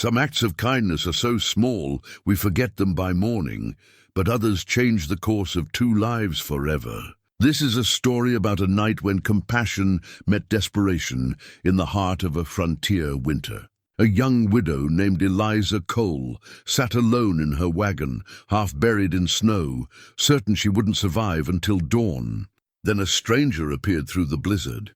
Some acts of kindness are so small we forget them by morning, but others change the course of two lives forever. This is a story about a night when compassion met desperation in the heart of a frontier winter. A young widow named Eliza Cole sat alone in her wagon, half buried in snow, certain she wouldn't survive until dawn. Then a stranger appeared through the blizzard.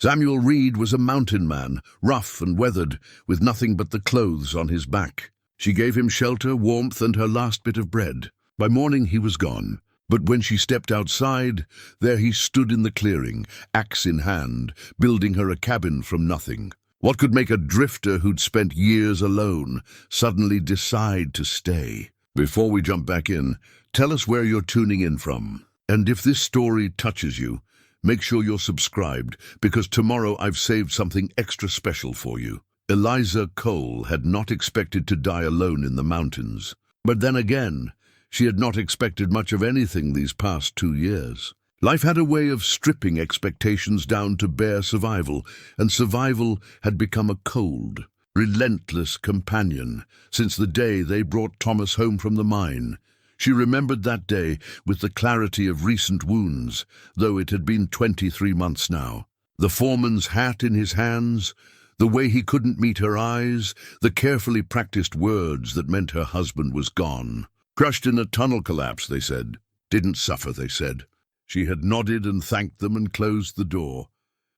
Samuel Reed was a mountain man, rough and weathered, with nothing but the clothes on his back. She gave him shelter, warmth, and her last bit of bread. By morning he was gone, but when she stepped outside, there he stood in the clearing, axe in hand, building her a cabin from nothing. What could make a drifter who'd spent years alone suddenly decide to stay? Before we jump back in, tell us where you're tuning in from. And if this story touches you, make sure you're subscribed, because tomorrow I've saved something extra special for you. Eliza Cole had not expected to die alone in the mountains. But then again, she had not expected much of anything these past 2 years. Life had a way of stripping expectations down to bare survival, and survival had become a cold, relentless companion since the day they brought Thomas home from the mine. She remembered that day with the clarity of recent wounds, though it had been 23 months now. The foreman's hat in his hands, the way he couldn't meet her eyes, the carefully practiced words that meant her husband was gone. Crushed in a tunnel collapse, they said. Didn't suffer, they said. She had nodded and thanked them and closed the door.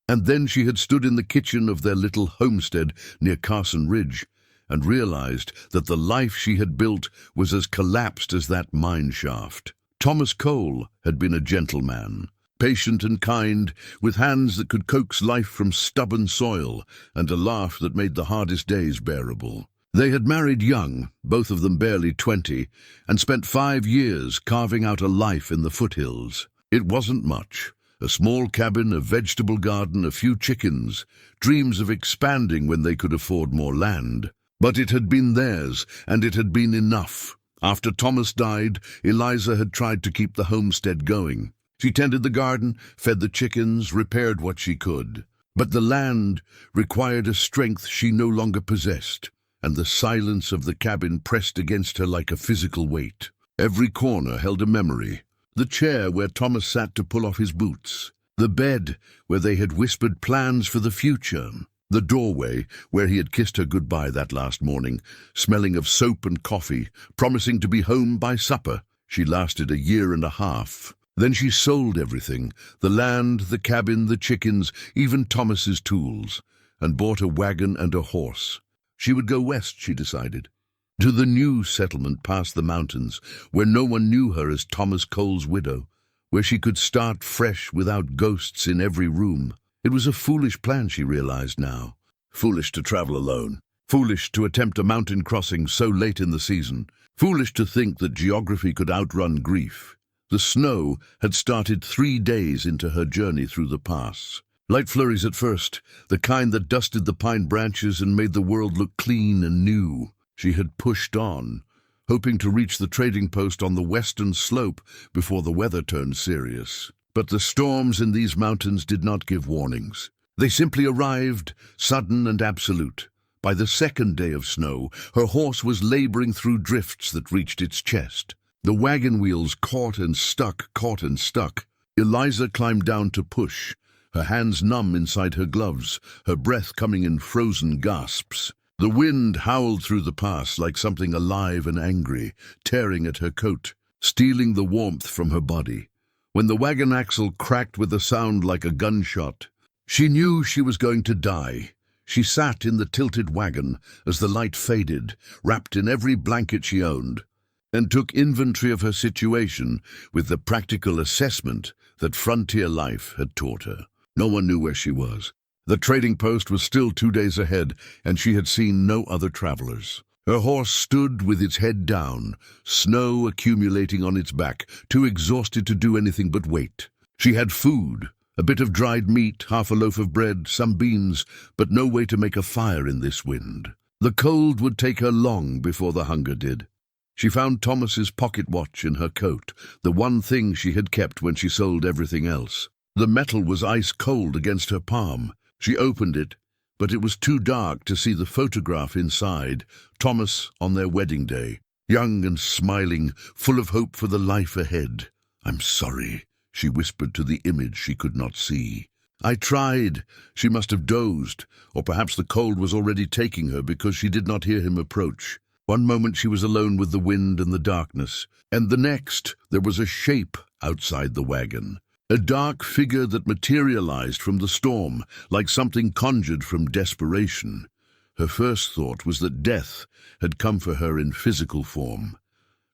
And then she had stood in the kitchen of their little homestead near Carson Ridge, and realized that the life she had built was as collapsed as that mine shaft. Thomas Cole had been a gentleman, patient and kind, with hands that could coax life from stubborn soil, and a laugh that made the hardest days bearable. They had married young, both of them barely 20, and spent 5 years carving out a life in the foothills. It wasn't much. A small cabin, a vegetable garden, a few chickens, dreams of expanding when they could afford more land. But it had been theirs, and it had been enough. After Thomas died, Eliza had tried to keep the homestead going. She tended the garden, fed the chickens, repaired what she could. But the land required a strength she no longer possessed, and the silence of the cabin pressed against her like a physical weight. Every corner held a memory. The chair where Thomas sat to pull off his boots. The bed where they had whispered plans for the future. The doorway where he had kissed her goodbye that last morning, smelling of soap and coffee, promising to be home by supper. She lasted 1.5 years. Then she sold everything, the land, the cabin, the chickens, even Thomas's tools, and bought a wagon and a horse. She would go west, she decided, to the new settlement past the mountains, where no one knew her as Thomas Cole's widow, where she could start fresh without ghosts in every room. It was a foolish plan, she realized now. Foolish to travel alone. Foolish to attempt a mountain crossing so late in the season. Foolish to think that geography could outrun grief. The snow had started 3 days into her journey through the pass. Light flurries at first, the kind that dusted the pine branches and made the world look clean and new. She had pushed on, hoping to reach the trading post on the western slope before the weather turned serious. But the storms in these mountains did not give warnings. They simply arrived, sudden and absolute. By the second day of snow, her horse was laboring through drifts that reached its chest. The wagon wheels caught and stuck. Eliza climbed down to push, her hands numb inside her gloves, her breath coming in frozen gasps. The wind howled through the pass like something alive and angry, tearing at her coat, stealing the warmth from her body. When the wagon axle cracked with a sound like a gunshot, she knew she was going to die. She sat in the tilted wagon as the light faded, wrapped in every blanket she owned, and took inventory of her situation with the practical assessment that frontier life had taught her. No one knew where she was. The trading post was still 2 days ahead, and she had seen no other travelers. Her horse stood with its head down, snow accumulating on its back, too exhausted to do anything but wait. She had food, a bit of dried meat, half a loaf of bread, some beans, but no way to make a fire in this wind. The cold would take her long before the hunger did. She found Thomas's pocket watch in her coat, the one thing she had kept when she sold everything else. The metal was ice cold against her palm. She opened it, but it was too dark to see the photograph inside, Thomas on their wedding day, young and smiling, full of hope for the life ahead. "I'm sorry," she whispered to the image she could not see. "I tried." She must have dozed, or perhaps the cold was already taking her because she did not hear him approach. One moment she was alone with the wind and the darkness, and the next there was a shape outside the wagon. A dark figure that materialized from the storm, like something conjured from desperation. Her first thought was that death had come for her in physical form.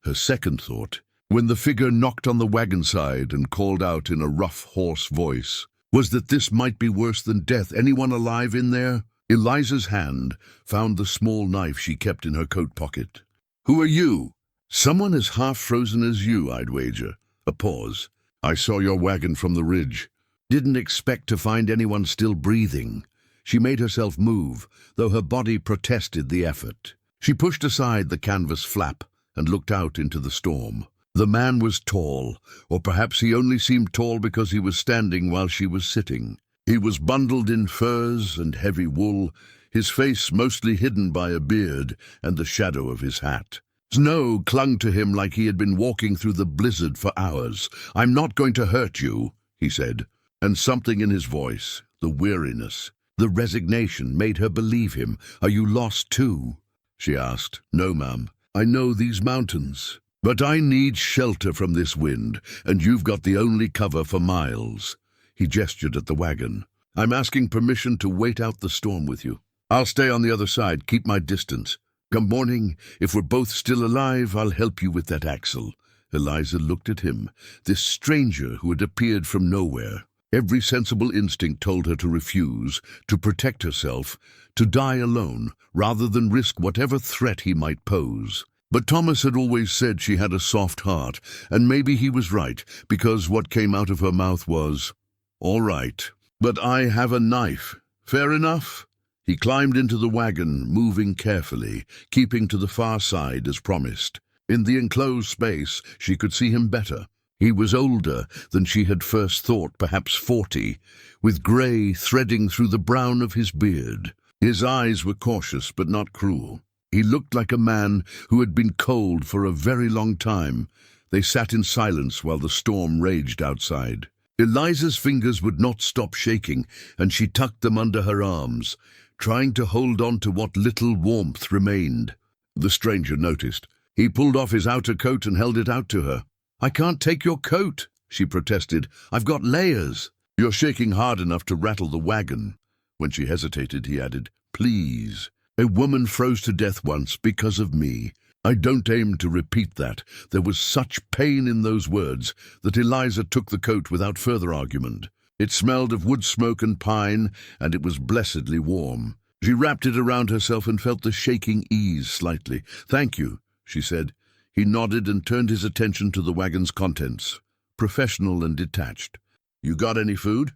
Her second thought, when the figure knocked on the wagon side and called out in a rough, hoarse voice, was that this might be worse than death. Anyone alive in there? Eliza's hand found the small knife she kept in her coat pocket. "Who are you?" "Someone as half-frozen as you, I'd wager." A pause. "I saw your wagon from the ridge. Didn't expect to find anyone still breathing." She made herself move, though her body protested the effort. She pushed aside the canvas flap and looked out into the storm. The man was tall, or perhaps he only seemed tall because he was standing while she was sitting. He was bundled in furs and heavy wool, his face mostly hidden by a beard and the shadow of his hat. Snow clung to him like he had been walking through the blizzard for hours. "I'm not going to hurt you," he said, and something in his voice, the weariness, the resignation, made her believe him. "Are you lost too?" she asked. "No, ma'am. I know these mountains, but I need shelter from this wind, and you've got the only cover for miles." He gestured at the wagon. "I'm asking permission to wait out the storm with you. I'll stay on the other side, keep my distance. Come morning, if we're both still alive, I'll help you with that axle." Eliza looked at him, this stranger who had appeared from nowhere. Every sensible instinct told her to refuse, to protect herself, to die alone, rather than risk whatever threat he might pose. But Thomas had always said she had a soft heart, and maybe he was right, because what came out of her mouth was, "All right, but I have a knife. Fair enough?" He climbed into the wagon, moving carefully, keeping to the far side as promised. In the enclosed space, she could see him better. He was older than she had first thought, perhaps 40, with grey threading through the brown of his beard. His eyes were cautious but not cruel. He looked like a man who had been cold for a very long time. They sat in silence while the storm raged outside. Eliza's fingers would not stop shaking, and she tucked them under her arms, trying to hold on to what little warmth remained. The stranger noticed. He pulled off his outer coat and held it out to her. "I can't take your coat," she protested. "I've got layers." "You're shaking hard enough to rattle the wagon." When she hesitated, he added, "Please. A woman froze to death once because of me. I don't aim to repeat that." There was such pain in those words that Eliza took the coat without further argument. It smelled of wood smoke and pine, and it was blessedly warm. She wrapped it around herself and felt the shaking ease slightly. "Thank you," she said. He nodded and turned his attention to the wagon's contents, professional and detached. "You got any food?"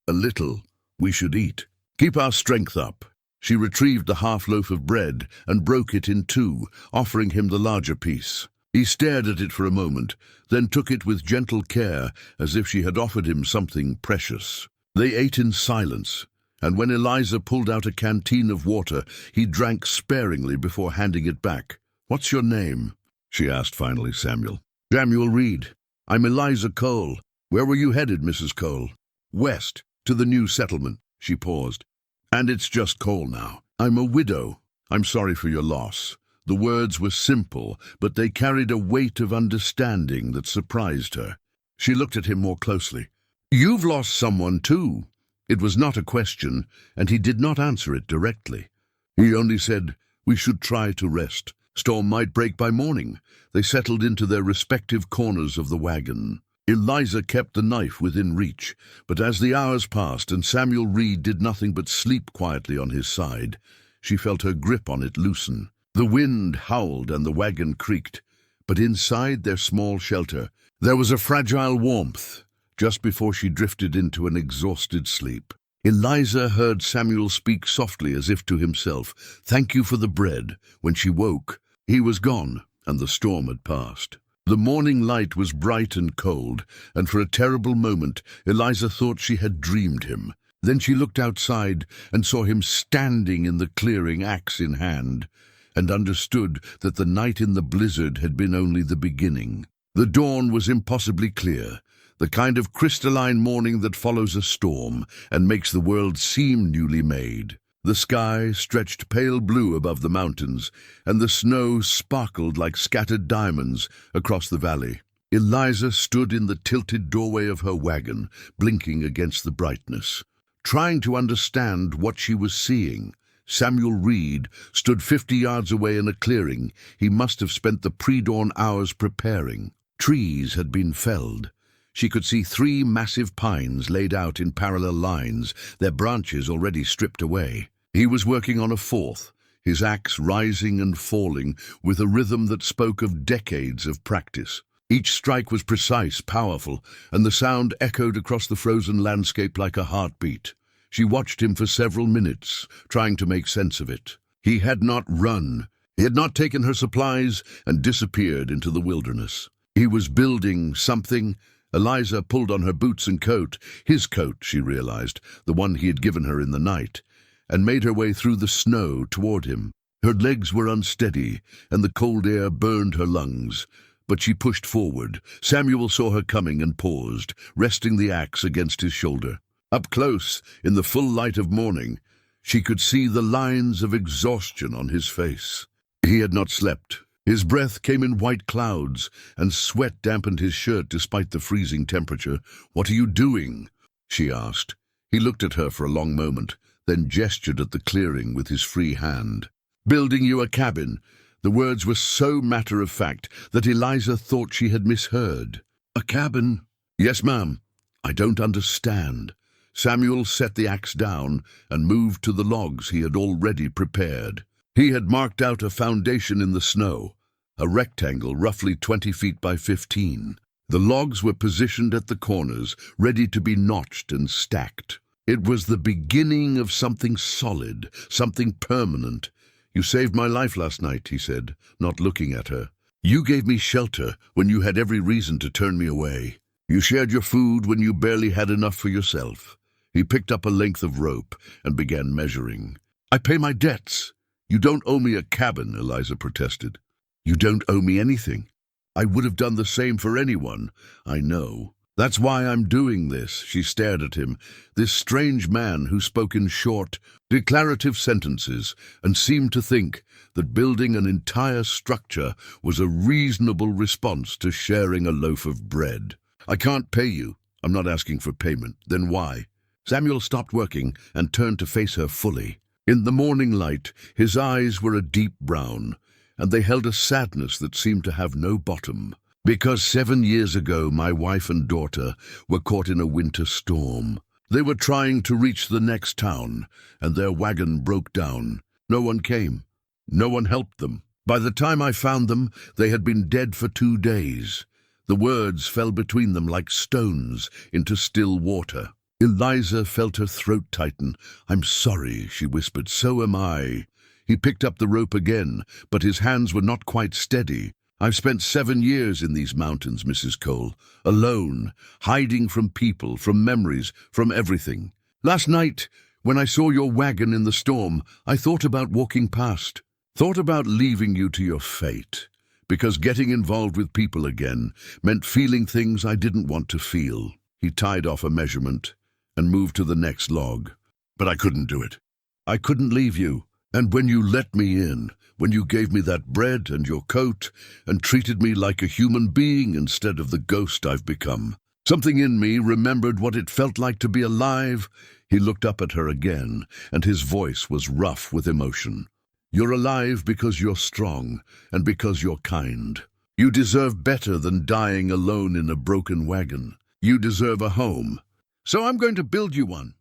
"A little. We should eat. Keep our strength up." She retrieved the half loaf of bread and broke it in two, offering him the larger piece. He stared at it for a moment, then took it with gentle care, as if she had offered him something precious. They ate in silence, and when Eliza pulled out a canteen of water, he drank sparingly before handing it back. "What's your name?" she asked finally. "Samuel." "Samuel Reed. I'm Eliza Cole. Where were you headed, Mrs. Cole?" "West, to the new settlement." She paused. "And it's just Cole now. I'm a widow. I'm sorry for your loss." The words were simple, but they carried a weight of understanding that surprised her. She looked at him more closely. "You've lost someone too." It was not a question, and he did not answer it directly. He only said, "We should try to rest. Storm might break by morning." They settled into their respective corners of the wagon. Eliza kept the knife within reach, but as the hours passed and Samuel Reed did nothing but sleep quietly on his side, she felt her grip on it loosen. The wind howled and the wagon creaked, but inside their small shelter there was a fragile warmth just before she drifted into an exhausted sleep. Eliza heard Samuel speak softly as if to himself, "Thank you for the bread." When she woke, he was gone and the storm had passed. The morning light was bright and cold, and for a terrible moment Eliza thought she had dreamed him. Then she looked outside and saw him standing in the clearing, axe in hand, and understood that the night in the blizzard had been only the beginning. The dawn was impossibly clear, the kind of crystalline morning that follows a storm and makes the world seem newly made. The sky stretched pale blue above the mountains, and the snow sparkled like scattered diamonds across the valley. Eliza stood in the tilted doorway of her wagon, blinking against the brightness, trying to understand what she was seeing. Samuel Reed stood 50 yards away in a clearing. He must have spent the pre-dawn hours preparing. Trees had been felled. She could see 3 massive pines laid out in parallel lines, their branches already stripped away. He was working on a 4th, his axe rising and falling with a rhythm that spoke of decades of practice. Each strike was precise, powerful, and the sound echoed across the frozen landscape like a heartbeat. She watched him for several minutes, trying to make sense of it. He had not run. He had not taken her supplies and disappeared into the wilderness. He was building something. Eliza pulled on her boots and coat, his coat, she realized, the one he had given her in the night, and made her way through the snow toward him. Her legs were unsteady, and the cold air burned her lungs, but she pushed forward. Samuel saw her coming and paused, resting the axe against his shoulder. Up close, in the full light of morning, she could see the lines of exhaustion on his face. He had not slept. His breath came in white clouds, and sweat dampened his shirt despite the freezing temperature. "What are you doing?" she asked. He looked at her for a long moment, then gestured at the clearing with his free hand. "Building you a cabin." The words were so matter-of-fact that Eliza thought she had misheard. "A cabin?" "Yes, ma'am." "I don't understand." Samuel set the axe down and moved to the logs he had already prepared. He had marked out a foundation in the snow, a rectangle roughly 20 feet by 15. The logs were positioned at the corners, ready to be notched and stacked. It was the beginning of something solid, something permanent. "You saved my life last night," he said, not looking at her. "You gave me shelter when you had every reason to turn me away. You shared your food when you barely had enough for yourself." He picked up a length of rope and began measuring. "I pay my debts." "You don't owe me a cabin," Eliza protested. "You don't owe me anything. I would have done the same for anyone." "I know. That's why I'm doing this." She stared at him, this strange man who spoke in short, declarative sentences and seemed to think that building an entire structure was a reasonable response to sharing a loaf of bread. "I can't pay you." "I'm not asking for payment." "Then why?" Samuel stopped working and turned to face her fully. In the morning light, his eyes were a deep brown, and they held a sadness that seemed to have no bottom. "Because 7 years ago my wife and daughter were caught in a winter storm. They were trying to reach the next town, and their wagon broke down. No one came. No one helped them. By the time I found them, they had been dead for 2 days. The words fell between them like stones into still water. Eliza felt her throat tighten. "I'm sorry," she whispered. "So am I." He picked up the rope again, but his hands were not quite steady. "I've spent 7 years in these mountains, Mrs. Cole, alone, hiding from people, from memories, from everything. Last night, when I saw your wagon in the storm, I thought about walking past, thought about leaving you to your fate, because getting involved with people again meant feeling things I didn't want to feel." He tied off a measurement and moved to the next log. "But I couldn't do it. I couldn't leave you. And when you let me in, when you gave me that bread and your coat and treated me like a human being instead of the ghost I've become, something in me remembered what it felt like to be alive." He looked up at her again, and his voice was rough with emotion. "You're alive because you're strong and because you're kind. You deserve better than dying alone in a broken wagon. You deserve a home. So I'm going to build you one."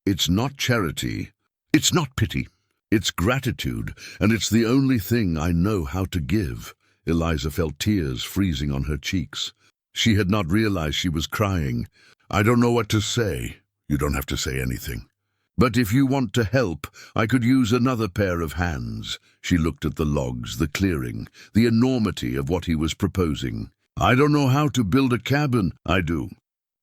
It's not charity. It's not pity. It's gratitude, and it's the only thing I know how to give." Eliza felt tears freezing on her cheeks. She had not realized she was crying. "I don't know what to say." "You don't have to say anything. But if you want to help, I could use another pair of hands." She looked at the logs, the clearing, the enormity of what he was proposing. "I don't know how to build a cabin." "I do.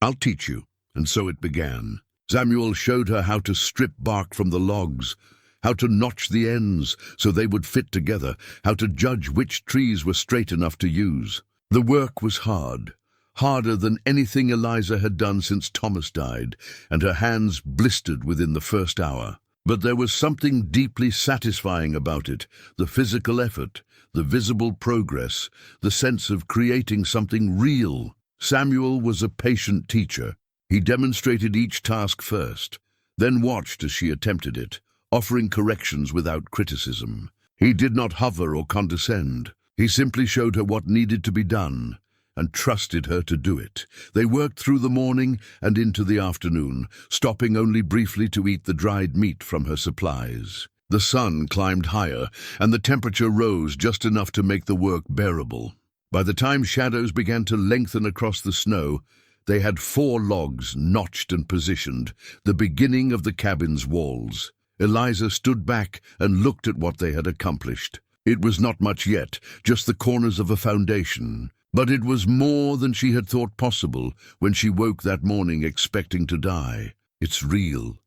I'll teach you." And so it began. Samuel showed her how to strip bark from the logs, how to notch the ends so they would fit together, how to judge which trees were straight enough to use. The work was hard, harder than anything Eliza had done since Thomas died, and her hands blistered within the first hour. But there was something deeply satisfying about it, the physical effort, the visible progress, the sense of creating something real. Samuel was a patient teacher. He demonstrated each task first, then watched as she attempted it, offering corrections without criticism. He did not hover or condescend. He simply showed her what needed to be done, and trusted her to do it. They worked through the morning and into the afternoon, stopping only briefly to eat the dried meat from her supplies. The sun climbed higher, and the temperature rose just enough to make the work bearable. By the time shadows began to lengthen across the snow, they had 4 logs notched and positioned, the beginning of the cabin's walls. Eliza stood back and looked at what they had accomplished. It was not much yet, just the corners of a foundation. But it was more than she had thought possible when she woke that morning expecting to die. "It's real,"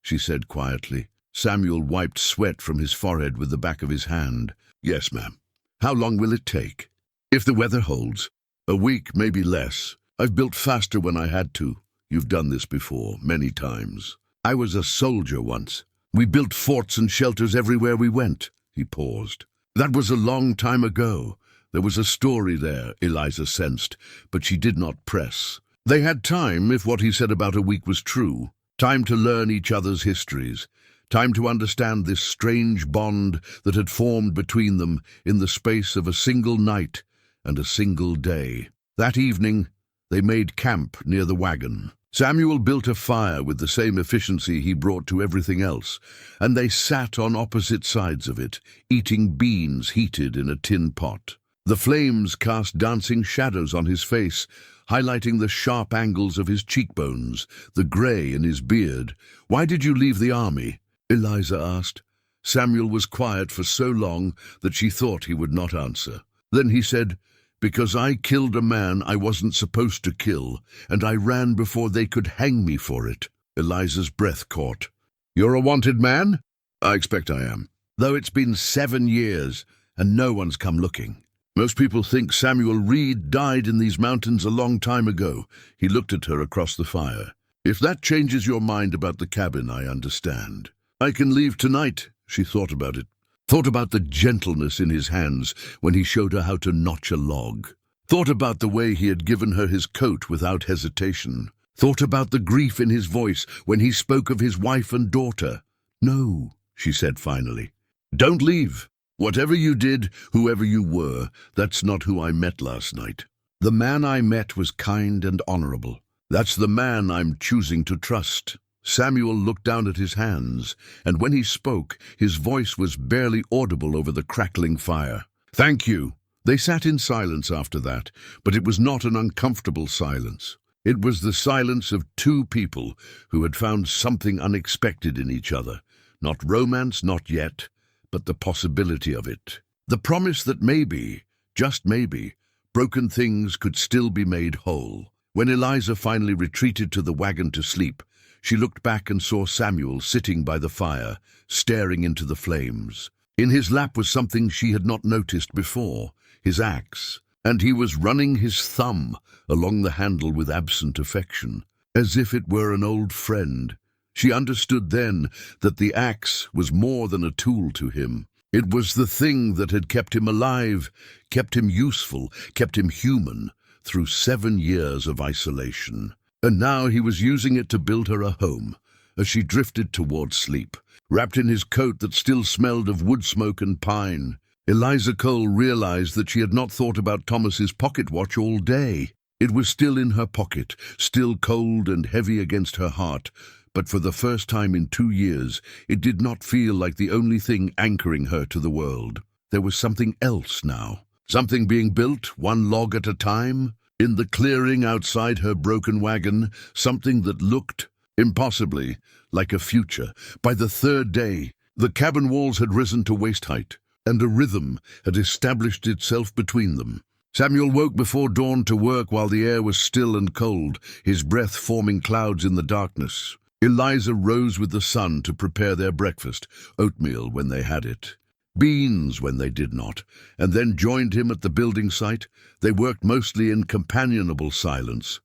she said quietly. Samuel wiped sweat from his forehead with the back of his hand. "Yes, ma'am." "How long will it take?" "If the weather holds. A week, maybe less. I've built faster when I had to. You've done this before, many times. I was a soldier once. We built forts and shelters everywhere we went." He paused. "That was a long time ago." There was a story there, Eliza sensed, but she did not press. They had time, if what he said about a week was true. Time to learn each other's histories. Time to understand this strange bond that had formed between them in the space of a single night and a single day. That evening, they made camp near the wagon. Samuel built a fire with the same efficiency he brought to everything else, and they sat on opposite sides of it, eating beans heated in a tin pot. The flames cast dancing shadows on his face, highlighting the sharp angles of his cheekbones, the grey in his beard. "Why did you leave the army?" Eliza asked. Samuel was quiet for so long that she thought he would not answer. Then he said, "Because I killed a man I wasn't supposed to kill, and I ran before they could hang me for it." Eliza's breath caught. "You're a wanted man?" "I expect I am. Though it's been 7 years, and no one's come looking. Most people think Samuel Reed died in these mountains a long time ago." He looked at her across the fire. "If that changes your mind about the cabin, I understand. I can leave tonight." She thought about it. Thought about the gentleness in his hands when he showed her how to notch a log. Thought about the way he had given her his coat without hesitation. Thought about the grief in his voice when he spoke of his wife and daughter. "No," she said finally. "Don't leave. Whatever you did, whoever you were, that's not who I met last night. The man I met was kind and honorable. That's the man I'm choosing to trust." Samuel looked down at his hands, and when he spoke, his voice was barely audible over the crackling fire. "Thank you." They sat in silence after that, but it was not an uncomfortable silence. It was the silence of 2 people who had found something unexpected in each other. Not romance, not yet, but the possibility of it. The promise that maybe, just maybe, broken things could still be made whole. When Eliza finally retreated to the wagon to sleep, she looked back and saw Samuel sitting by the fire, staring into the flames. In his lap was something she had not noticed before, his axe, and he was running his thumb along the handle with absent affection, as if it were an old friend. She understood then that the axe was more than a tool to him. It was the thing that had kept him alive, kept him useful, kept him human, through 7 years of isolation. And now he was using it to build her a home, as she drifted toward sleep, wrapped in his coat that still smelled of wood smoke and pine. Eliza Cole realized that she had not thought about Thomas's pocket watch all day. It was still in her pocket, still cold and heavy against her heart, but for the first time in 2 years, it did not feel like the only thing anchoring her to the world. There was something else now, something being built, 1 log at a time. In the clearing outside her broken wagon, something that looked, impossibly, like a future. By the 3rd day, the cabin walls had risen to waist height, and a rhythm had established itself between them. Samuel woke before dawn to work while the air was still and cold, his breath forming clouds in the darkness. Eliza rose with the sun to prepare their breakfast, oatmeal when they had it, beans when they did not, and then joined him at the building site. They worked mostly in companionable silence,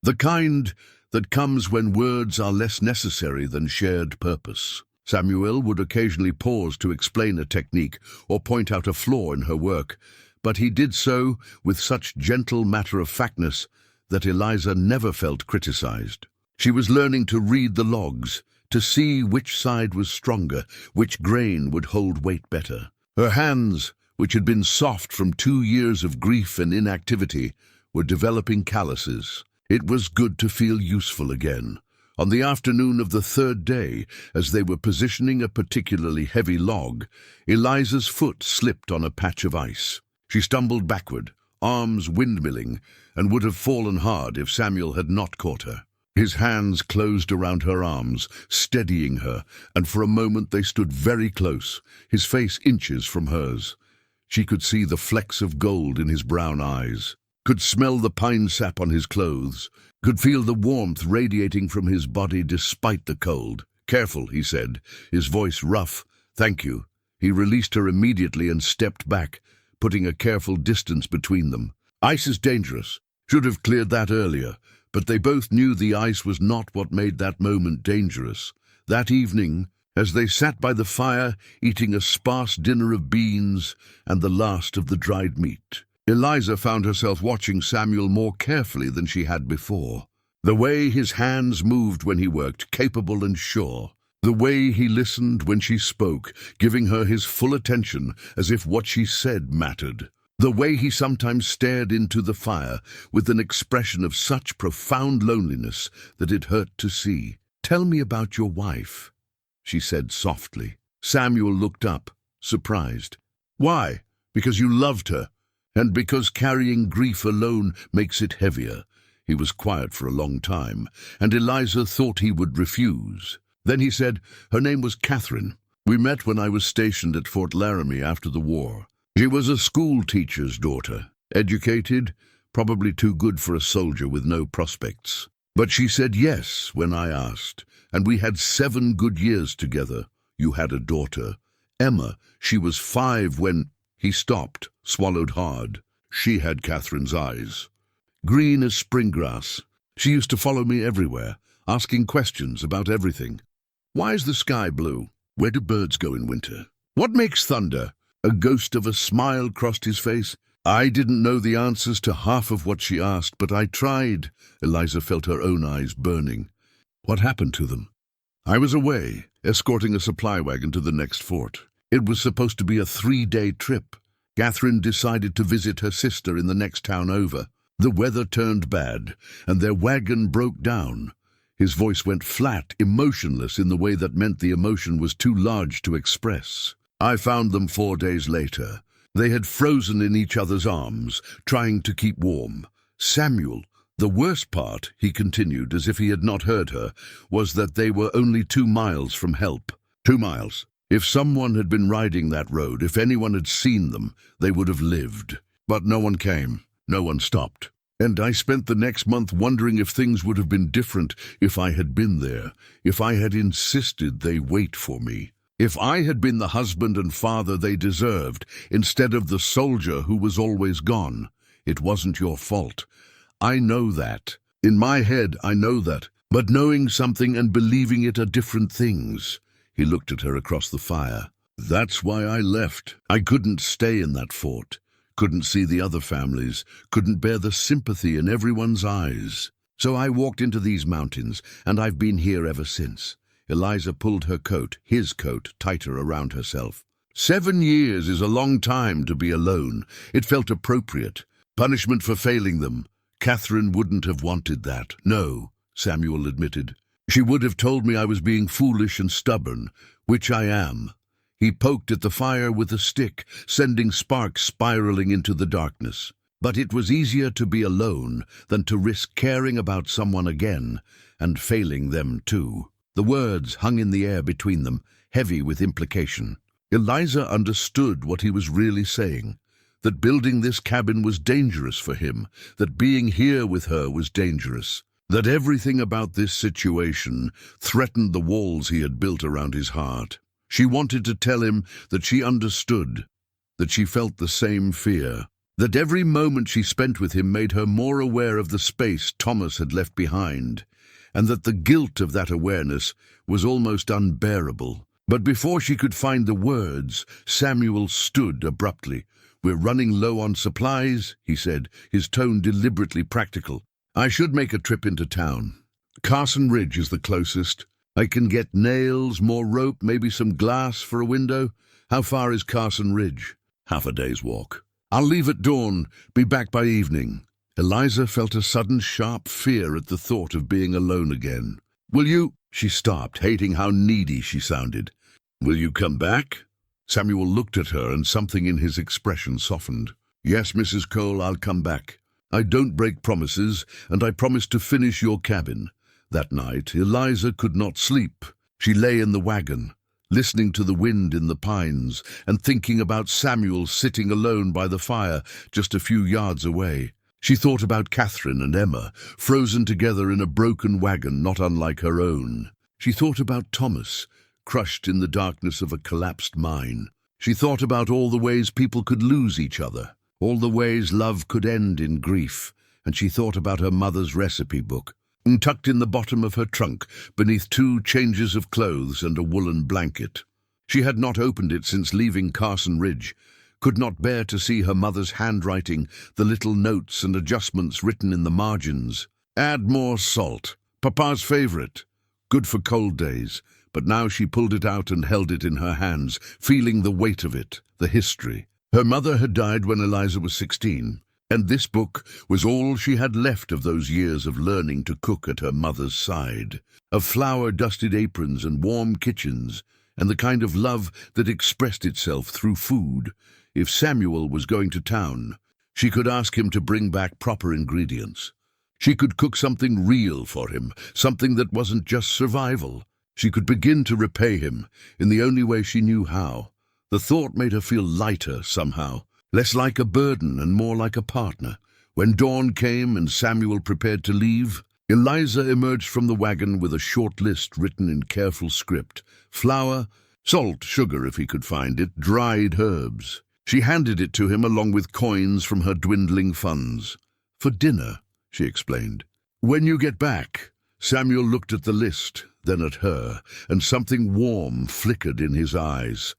the kind that comes when words are less necessary than shared purpose. Samuel would occasionally pause to explain a technique or point out a flaw in her work, but he did so with such gentle matter-of-factness that Eliza never felt criticized. She was learning to read the logs, to see which side was stronger, which grain would hold weight better. Her hands, which had been soft from 2 years of grief and inactivity, were developing calluses. It was good to feel useful again. On the afternoon of the 3rd day, as they were positioning a particularly heavy log, Eliza's foot slipped on a patch of ice. She stumbled backward, arms windmilling, and would have fallen hard if Samuel had not caught her. His hands closed around her arms, steadying her, and for a moment they stood very close, his face inches from hers. She could see the flecks of gold in his brown eyes, could smell the pine sap on his clothes, could feel the warmth radiating from his body despite the cold. "Careful," he said, his voice rough. "Thank you." He released her immediately and stepped back, putting a careful distance between them. "Ice is dangerous. Should have cleared that earlier." But they both knew the ice was not what made that moment dangerous. That evening, as they sat by the fire, eating a sparse dinner of beans and the last of the dried meat, Eliza found herself watching Samuel more carefully than she had before. The way his hands moved when he worked, capable and sure. The way he listened when she spoke, giving her his full attention as if what she said mattered. The way he sometimes stared into the fire with an expression of such profound loneliness that it hurt to see. "Tell me about your wife," she said softly. Samuel looked up, surprised. "Why? Because you loved her, and because carrying grief alone makes it heavier." He was quiet for a long time, and Eliza thought he would refuse. Then he said, "Her name was Catherine. We met when I was stationed at Fort Laramie after the war. She was a school teacher's daughter, educated, probably too good for a soldier with no prospects. But she said yes when I asked, and we had 7 good years together. You had a daughter, Emma. She was 5 when—" He stopped, swallowed hard. She had Catherine's eyes, green as spring grass. She used to follow me everywhere, asking questions about everything. "Why is the sky blue? Where do birds go in winter? What makes thunder?" A ghost of a smile crossed his face. I didn't know the answers to half of what she asked, but I tried. Eliza felt her own eyes burning. "What happened to them?" "I was away, escorting a supply wagon to the next fort. It was supposed to be a 3-day trip. Catherine decided to visit her sister in the next town over. The weather turned bad, and their wagon broke down." His voice went flat, emotionless in the way that meant the emotion was too large to express. "I found them 4 days later. They had frozen in each other's arms, trying to keep warm. Samuel, the worst part," he continued as if he had not heard her, "was that they were only 2 miles from help. 2 miles. If someone had been riding that road, if anyone had seen them, they would have lived. But no one came. No one stopped. And I spent the next month wondering if things would have been different if I had been there, if I had insisted they wait for me. If I had been the husband and father they deserved, instead of the soldier who was always gone. It wasn't your fault. I know that. In my head, I know that. But knowing something and believing it are different things." He looked at her across the fire. "That's why I left. I couldn't stay in that fort. Couldn't see the other families. Couldn't bear the sympathy in everyone's eyes. So I walked into these mountains, and I've been here ever since." Eliza pulled her coat, his coat, tighter around herself. 7 years is a long time to be alone. It felt appropriate. Punishment for failing them. Catherine wouldn't have wanted that. "No," Samuel admitted. "She would have told me I was being foolish and stubborn, which I am." He poked at the fire with a stick, sending sparks spiraling into the darkness. But it was easier to be alone than to risk caring about someone again, and failing them too. The words hung in the air between them, heavy with implication. Eliza understood what he was really saying, that building this cabin was dangerous for him, that being here with her was dangerous. that everything about this situation threatened the walls he had built around his heart. She wanted to tell him that she understood, that she felt the same fear, that every moment she spent with him made her more aware of the space Thomas had left behind, and that the guilt of that awareness was almost unbearable. But before she could find the words, Samuel stood abruptly. "We're running low on supplies," he said, his tone deliberately practical. "I should make a trip into town. Carson Ridge is the closest. I can get nails, more rope, maybe some glass for a window. How far is Carson Ridge?" "Half a day's walk." "I'll leave at dawn, be back by evening." Eliza felt a sudden sharp fear at the thought of being alone again. "Will you—" She stopped, hating how needy she sounded. "Will you come back?" Samuel looked at her and something in his expression softened. "Yes, Mrs. Cole, I'll come back. I don't break promises, and I promise to finish your cabin." That night, Eliza could not sleep. She lay in the wagon, listening to the wind in the pines and thinking about Samuel sitting alone by the fire just a few yards away. She thought about Catherine and Emma, frozen together in a broken wagon not unlike her own. She thought about Thomas, crushed in the darkness of a collapsed mine. She thought about all the ways people could lose each other, all the ways love could end in grief, and she thought about her mother's recipe book, tucked in the bottom of her trunk, beneath 2 changes of clothes and a woolen blanket. She had not opened it since leaving Carson Ridge, could not bear to see her mother's handwriting, the little notes and adjustments written in the margins. "Add more salt. Papa's favorite. Good for cold days." But now she pulled it out and held it in her hands, feeling the weight of it, the history. Her mother had died when Eliza was 16. And this book was all she had left of those years of learning to cook at her mother's side, of flour-dusted aprons and warm kitchens, and the kind of love that expressed itself through food. If Samuel was going to town, she could ask him to bring back proper ingredients. She could cook something real for him, something that wasn't just survival. She could begin to repay him in the only way she knew how. The thought made her feel lighter somehow, less like a burden and more like a partner. When dawn came and Samuel prepared to leave, Eliza emerged from the wagon with a short list written in careful script. Flour, salt, sugar if he could find it, dried herbs. She handed it to him along with coins from her dwindling funds. "For dinner," she explained. "When you get back." Samuel looked at the list, then at her, and something warm flickered in his eyes.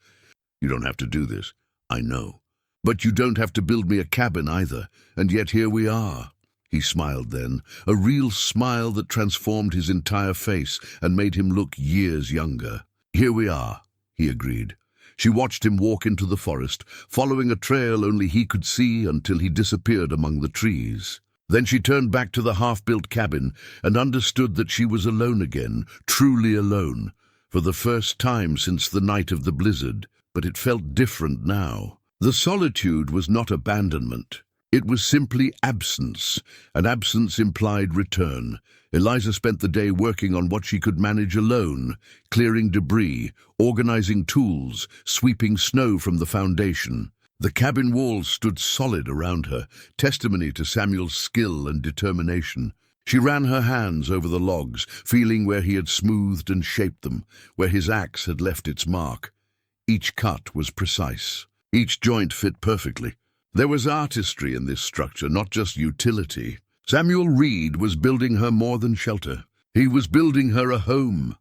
"You don't have to do this, I know. But you don't have to build me a cabin either, and yet here we are." He smiled then, a real smile that transformed his entire face and made him look years younger. "Here we are," he agreed. She watched him walk into the forest, following a trail only he could see until he disappeared among the trees. Then she turned back to the half-built cabin and understood that she was alone again, truly alone, for the first time since the night of the blizzard. But it felt different now. The solitude was not abandonment. It was simply absence, and absence implied return. Eliza spent the day working on what she could manage alone, clearing debris, organizing tools, sweeping snow from the foundation. The cabin walls stood solid around her, testimony to Samuel's skill and determination. She ran her hands over the logs, feeling where he had smoothed and shaped them, where his axe had left its mark. Each cut was precise. Each joint fit perfectly. There was artistry in this structure, not just utility. Samuel Reed was building her more than shelter. He was building her a home.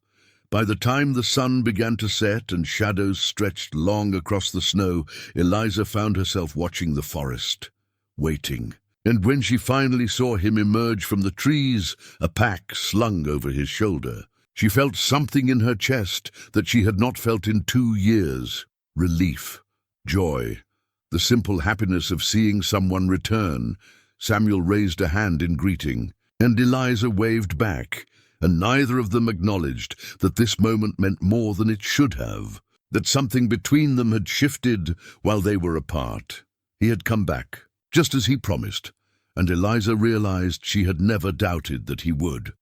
By the time the sun began to set and shadows stretched long across the snow, Eliza found herself watching the forest, waiting. And when she finally saw him emerge from the trees, a pack slung over his shoulder, she felt something in her chest that she had not felt in 2 years. Relief, joy, the simple happiness of seeing someone return. Samuel raised a hand in greeting, and Eliza waved back, and neither of them acknowledged that this moment meant more than it should have, that something between them had shifted while they were apart. He had come back, just as he promised, and Eliza realized she had never doubted that he would.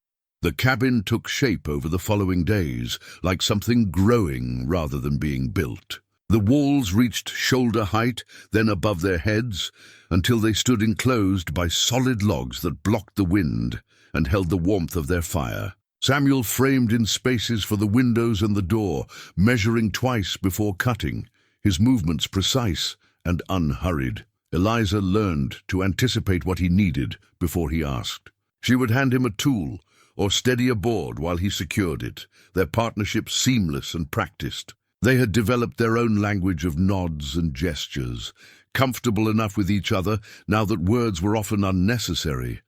The cabin took shape over the following days, like something growing rather than being built. The walls reached shoulder height, then above their heads, until they stood enclosed by solid logs that blocked the wind, and held the warmth of their fire. Samuel framed in spaces for the windows and the door, measuring twice before cutting, his movements precise and unhurried. Eliza learned to anticipate what he needed before he asked. She would hand him a tool or steady a board while he secured it, their partnership seamless and practiced. They had developed their own language of nods and gestures, comfortable enough with each other now that words were often unnecessary.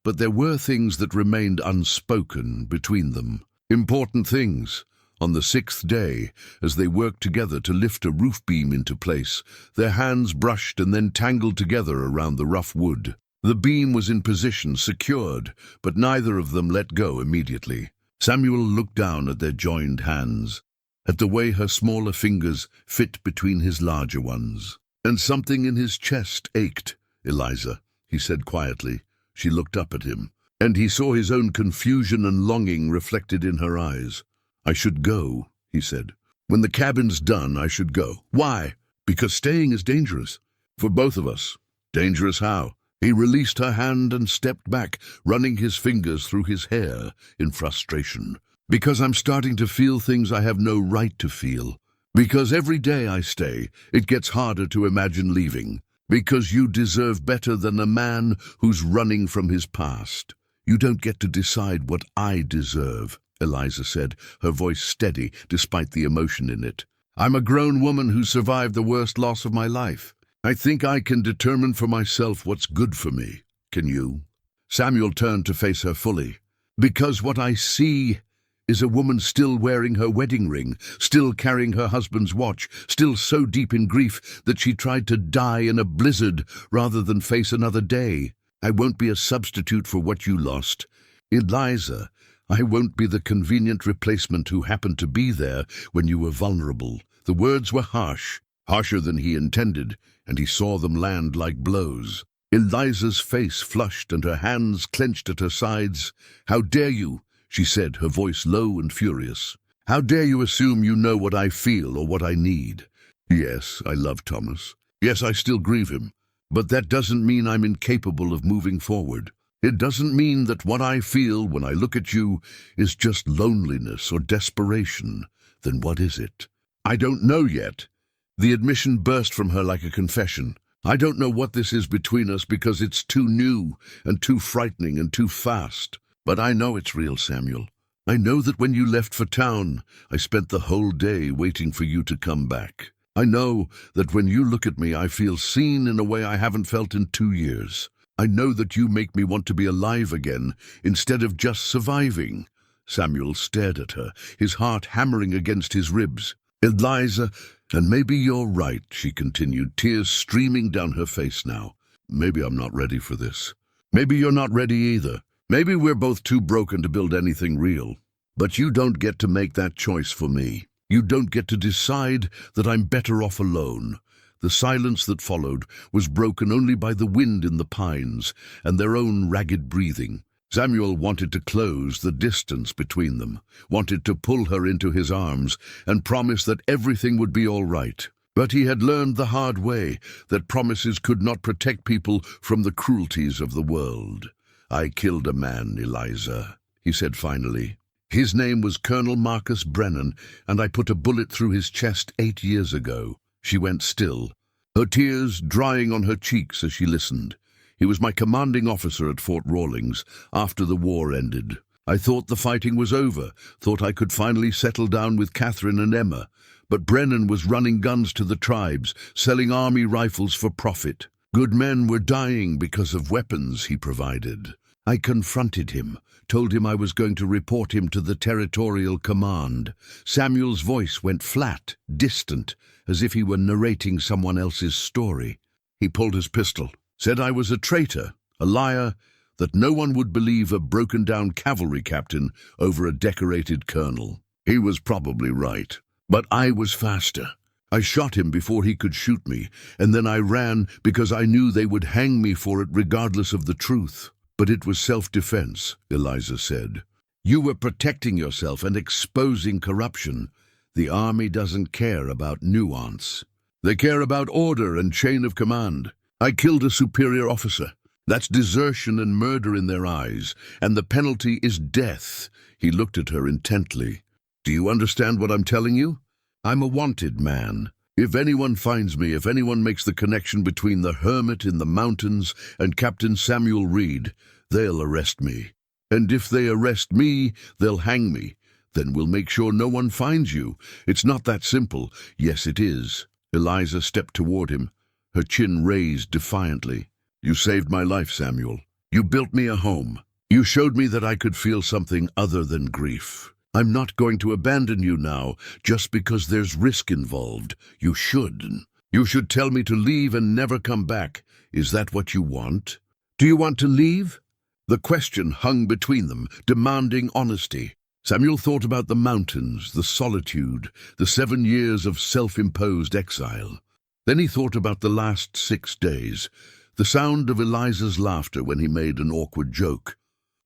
But there were things that remained unspoken between them. Important things. On the 6th day, as they worked together to lift a roof beam into place, their hands brushed and then tangled together around the rough wood. The beam was in position, secured, but neither of them let go immediately. Samuel looked down at their joined hands, at the way her smaller fingers fit between his larger ones. "And something in his chest ached, Eliza," he said quietly. She looked up at him, and he saw his own confusion and longing reflected in her eyes. "I should go," he said. "When the cabin's done, I should go." "Why?" "Because staying is dangerous. For both of us." "Dangerous how?" He released her hand and stepped back, running his fingers through his hair in frustration. "Because I'm starting to feel things I have no right to feel. Because every day I stay, it gets harder to imagine leaving. Because you deserve better than a man who's running from his past. You don't get to decide what I deserve," Eliza said, her voice steady despite the emotion in it. "I'm a grown woman who survived the worst loss of my life. I think I can determine for myself what's good for me. Can you?" Samuel turned to face her fully. "Because what I see is a woman still wearing her wedding ring, still carrying her husband's watch, still so deep in grief that she tried to die in a blizzard rather than face another day. I won't be a substitute for what you lost. Eliza, I won't be the convenient replacement who happened to be there when you were vulnerable." The words were harsh, harsher than he intended, and he saw them land like blows. Eliza's face flushed and her hands clenched at her sides. "How dare you?" she said, her voice low and furious. "How dare you assume you know what I feel or what I need? Yes, I love Thomas. Yes, I still grieve him. But that doesn't mean I'm incapable of moving forward. It doesn't mean that what I feel when I look at you is just loneliness or desperation. Then what is it?" "I don't know yet." The admission burst from her like a confession. "I don't know what this is between us because it's too new and too frightening and too fast. But I know it's real, Samuel. I know that when you left for town, I spent the whole day waiting for you to come back. I know that when you look at me, I feel seen in a way I haven't felt in 2 years. I know that you make me want to be alive again instead of just surviving." Samuel stared at her, his heart hammering against his ribs. "Eliza, and maybe you're right," she continued, tears streaming down her face now. "Maybe I'm not ready for this. Maybe you're not ready either. Maybe we're both too broken to build anything real. But you don't get to make that choice for me. You don't get to decide that I'm better off alone." The silence that followed was broken only by the wind in the pines and their own ragged breathing. Samuel wanted to close the distance between them, wanted to pull her into his arms and promise that everything would be all right. But he had learned the hard way that promises could not protect people from the cruelties of the world. "I killed a man, Eliza," he said finally. "His name was Colonel Marcus Brennan, and I put a bullet through his chest 8 years ago." She went still, her tears drying on her cheeks as she listened. "He was my commanding officer at Fort Rawlings after the war ended. I thought the fighting was over, thought I could finally settle down with Catherine and Emma. But Brennan was running guns to the tribes, selling army rifles for profit. Good men were dying because of weapons he provided. I confronted him, told him I was going to report him to the Territorial Command." Samuel's voice went flat, distant, as if he were narrating someone else's story. He pulled his pistol, said I was a traitor, a liar, that no one would believe a broken-down cavalry captain over a decorated colonel. He was probably right, but I was faster. I shot him before he could shoot me, and then I ran because I knew they would hang me for it regardless of the truth. But it was self-defense, Eliza said. You were protecting yourself and exposing corruption. The army doesn't care about nuance. They care about order and chain of command. I killed a superior officer. That's desertion and murder in their eyes, and the penalty is death. He looked at her intently. Do you understand what I'm telling you? I'm a wanted man. If anyone finds me, if anyone makes the connection between the hermit in the mountains and Captain Samuel Reed, they'll arrest me. And if they arrest me, they'll hang me. Then we'll make sure no one finds you. It's not that simple. Yes, it is. Eliza stepped toward him, her chin raised defiantly. You saved my life, Samuel. You built me a home. You showed me that I could feel something other than grief. I'm not going to abandon you now just because there's risk involved. You should. You should tell me to leave and never come back. Is that what you want? Do you want to leave? The question hung between them, demanding honesty. Samuel thought about the mountains, the solitude, the 7 years of self-imposed exile. Then he thought about the last 6 days, the sound of Eliza's laughter when he made an awkward joke,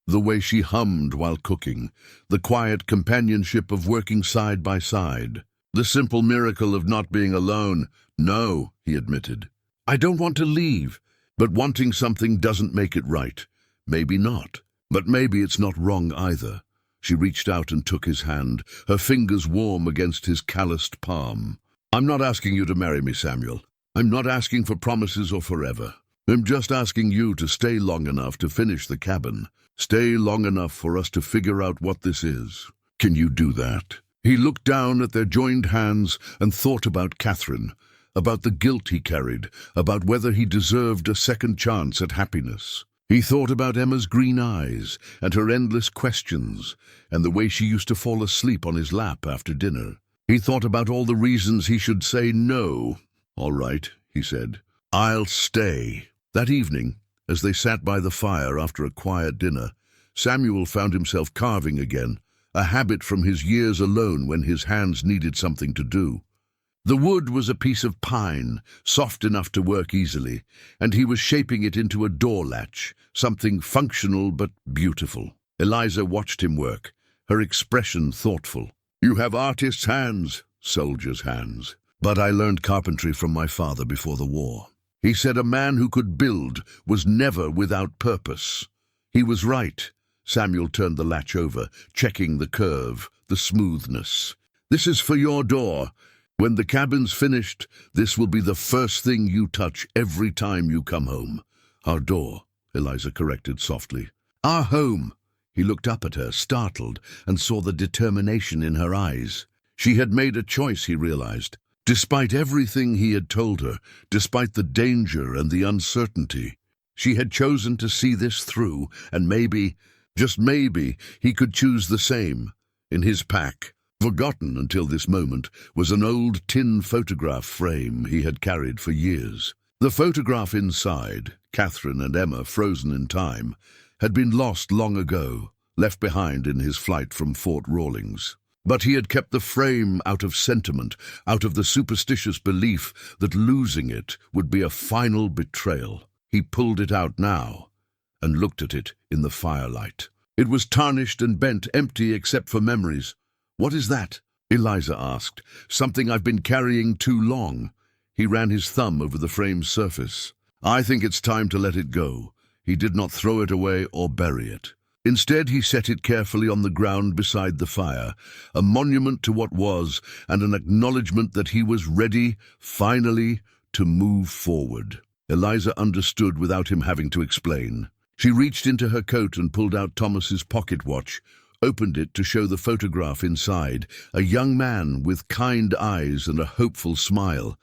the way she hummed while cooking, the quiet companionship of working side by side, the simple miracle of not being alone. No, he admitted. I don't want to leave, but wanting something doesn't make it right. Maybe not, but maybe it's not wrong either. She reached out and took his hand, her fingers warm against his calloused palm. I'm not asking you to marry me, Samuel. I'm not asking for promises or forever. I'm just asking you to stay long enough to finish the cabin. Stay long enough for us to figure out what this is. Can you do that? He looked down at their joined hands and thought about Catherine, about the guilt he carried, about whether he deserved a second chance at happiness. He thought about Emma's green eyes and her endless questions and the way she used to fall asleep on his lap after dinner. He thought about all the reasons he should say no. All right, he said. I'll stay. That evening, as they sat by the fire after a quiet dinner, Samuel found himself carving again, a habit from his years alone when his hands needed something to do. The wood was a piece of pine, soft enough to work easily, and he was shaping it into a door latch, something functional but beautiful. Eliza watched him work, her expression thoughtful. You have artist's hands, soldier's hands. But I learned carpentry from my father before the war. He said a man who could build was never without purpose. He was right. Samuel turned the latch over, checking the curve, the smoothness. This is for your door. When the cabin's finished, this will be the first thing you touch every time you come home. Our door, Eliza corrected softly. Our home. He looked up at her, startled, and saw the determination in her eyes. She had made a choice, he realized. Despite everything he had told her, despite the danger and the uncertainty, she had chosen to see this through, and maybe, just maybe, he could choose the same. In his pack, forgotten until this moment, was an old tin photograph frame he had carried for years. The photograph inside, Catherine and Emma frozen in time, had been lost long ago, left behind in his flight from Fort Rawlings. But he had kept the frame out of sentiment, out of the superstitious belief that losing it would be a final betrayal. He pulled it out now and looked at it in the firelight. It was tarnished and bent, empty except for memories. What is that? Eliza asked. Something I've been carrying too long. He ran his thumb over the frame's surface. I think it's time to let it go. He did not throw it away or bury it. Instead, he set it carefully on the ground beside the fire, a monument to what was and an acknowledgement that he was ready, finally, to move forward. Eliza understood without him having to explain. She reached into her coat and pulled out Thomas's pocket watch, opened it to show the photograph inside, a young man with kind eyes and a hopeful smile.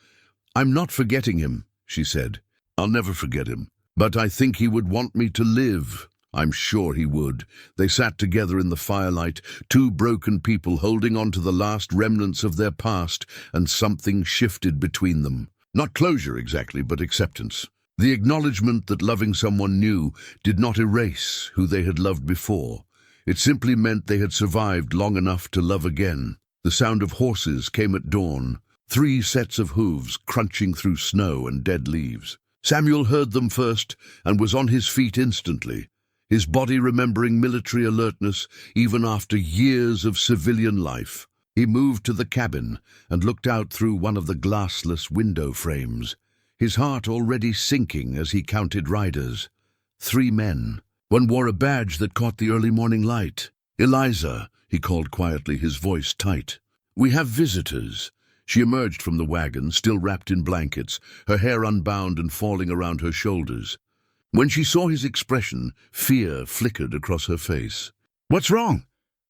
I'm not forgetting him, she said. I'll never forget him, but I think he would want me to live. I'm sure he would. They sat together in the firelight, two broken people holding on to the last remnants of their past, and something shifted between them. Not closure exactly, but acceptance. The acknowledgement that loving someone new did not erase who they had loved before. It simply meant they had survived long enough to love again. The sound of horses came at dawn, 3 sets of hooves crunching through snow and dead leaves. Samuel heard them first and was on his feet instantly, his body remembering military alertness even after years of civilian life. He moved to the cabin and looked out through one of the glassless window frames, his heart already sinking as he counted riders. 3 men. One wore a badge that caught the early morning light. "Eliza," he called quietly, his voice tight. "We have visitors." She emerged from the wagon, still wrapped in blankets, her hair unbound and falling around her shoulders. When she saw his expression, fear flickered across her face. "What's wrong?"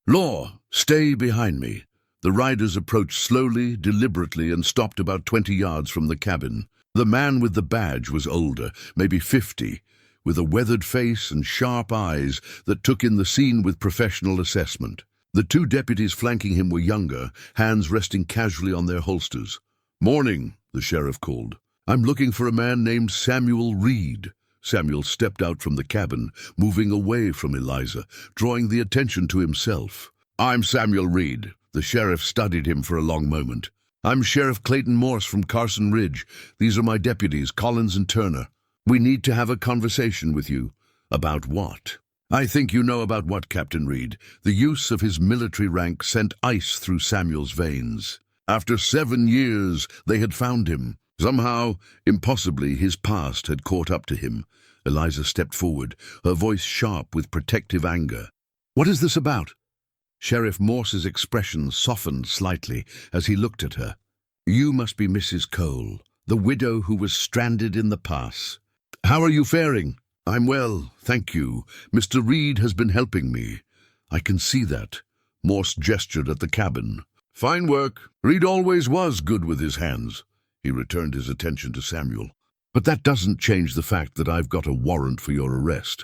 "Law, stay behind me." The riders approached slowly, deliberately, and stopped about 20 yards from the cabin. The man with the badge was older, maybe 50, with a weathered face and sharp eyes that took in the scene with professional assessment. The 2 deputies flanking him were younger, hands resting casually on their holsters. "Morning," the sheriff called. "I'm looking for a man named Samuel Reed." Samuel stepped out from the cabin, moving away from Eliza, drawing the attention to himself. "I'm Samuel Reed." The sheriff studied him for a long moment. "I'm Sheriff Clayton Morse from Carson Ridge. These are my deputies, Collins and Turner. We need to have a conversation with you." "About what?" "I think you know about what, Captain Reed." The use of his military rank sent ice through Samuel's veins. After 7 years, they had found him. Somehow, impossibly, his past had caught up to him. Eliza stepped forward, her voice sharp with protective anger. "What is this about?" Sheriff Morse's expression softened slightly as he looked at her. "You must be Mrs. Cole, the widow who was stranded in the pass. How are you faring?" "I'm well, thank you. Mr. Reed has been helping me." "I can see that." Morse gestured at the cabin. "Fine work. Reed always was good with his hands." He returned his attention to Samuel. "But that doesn't change the fact that I've got a warrant for your arrest."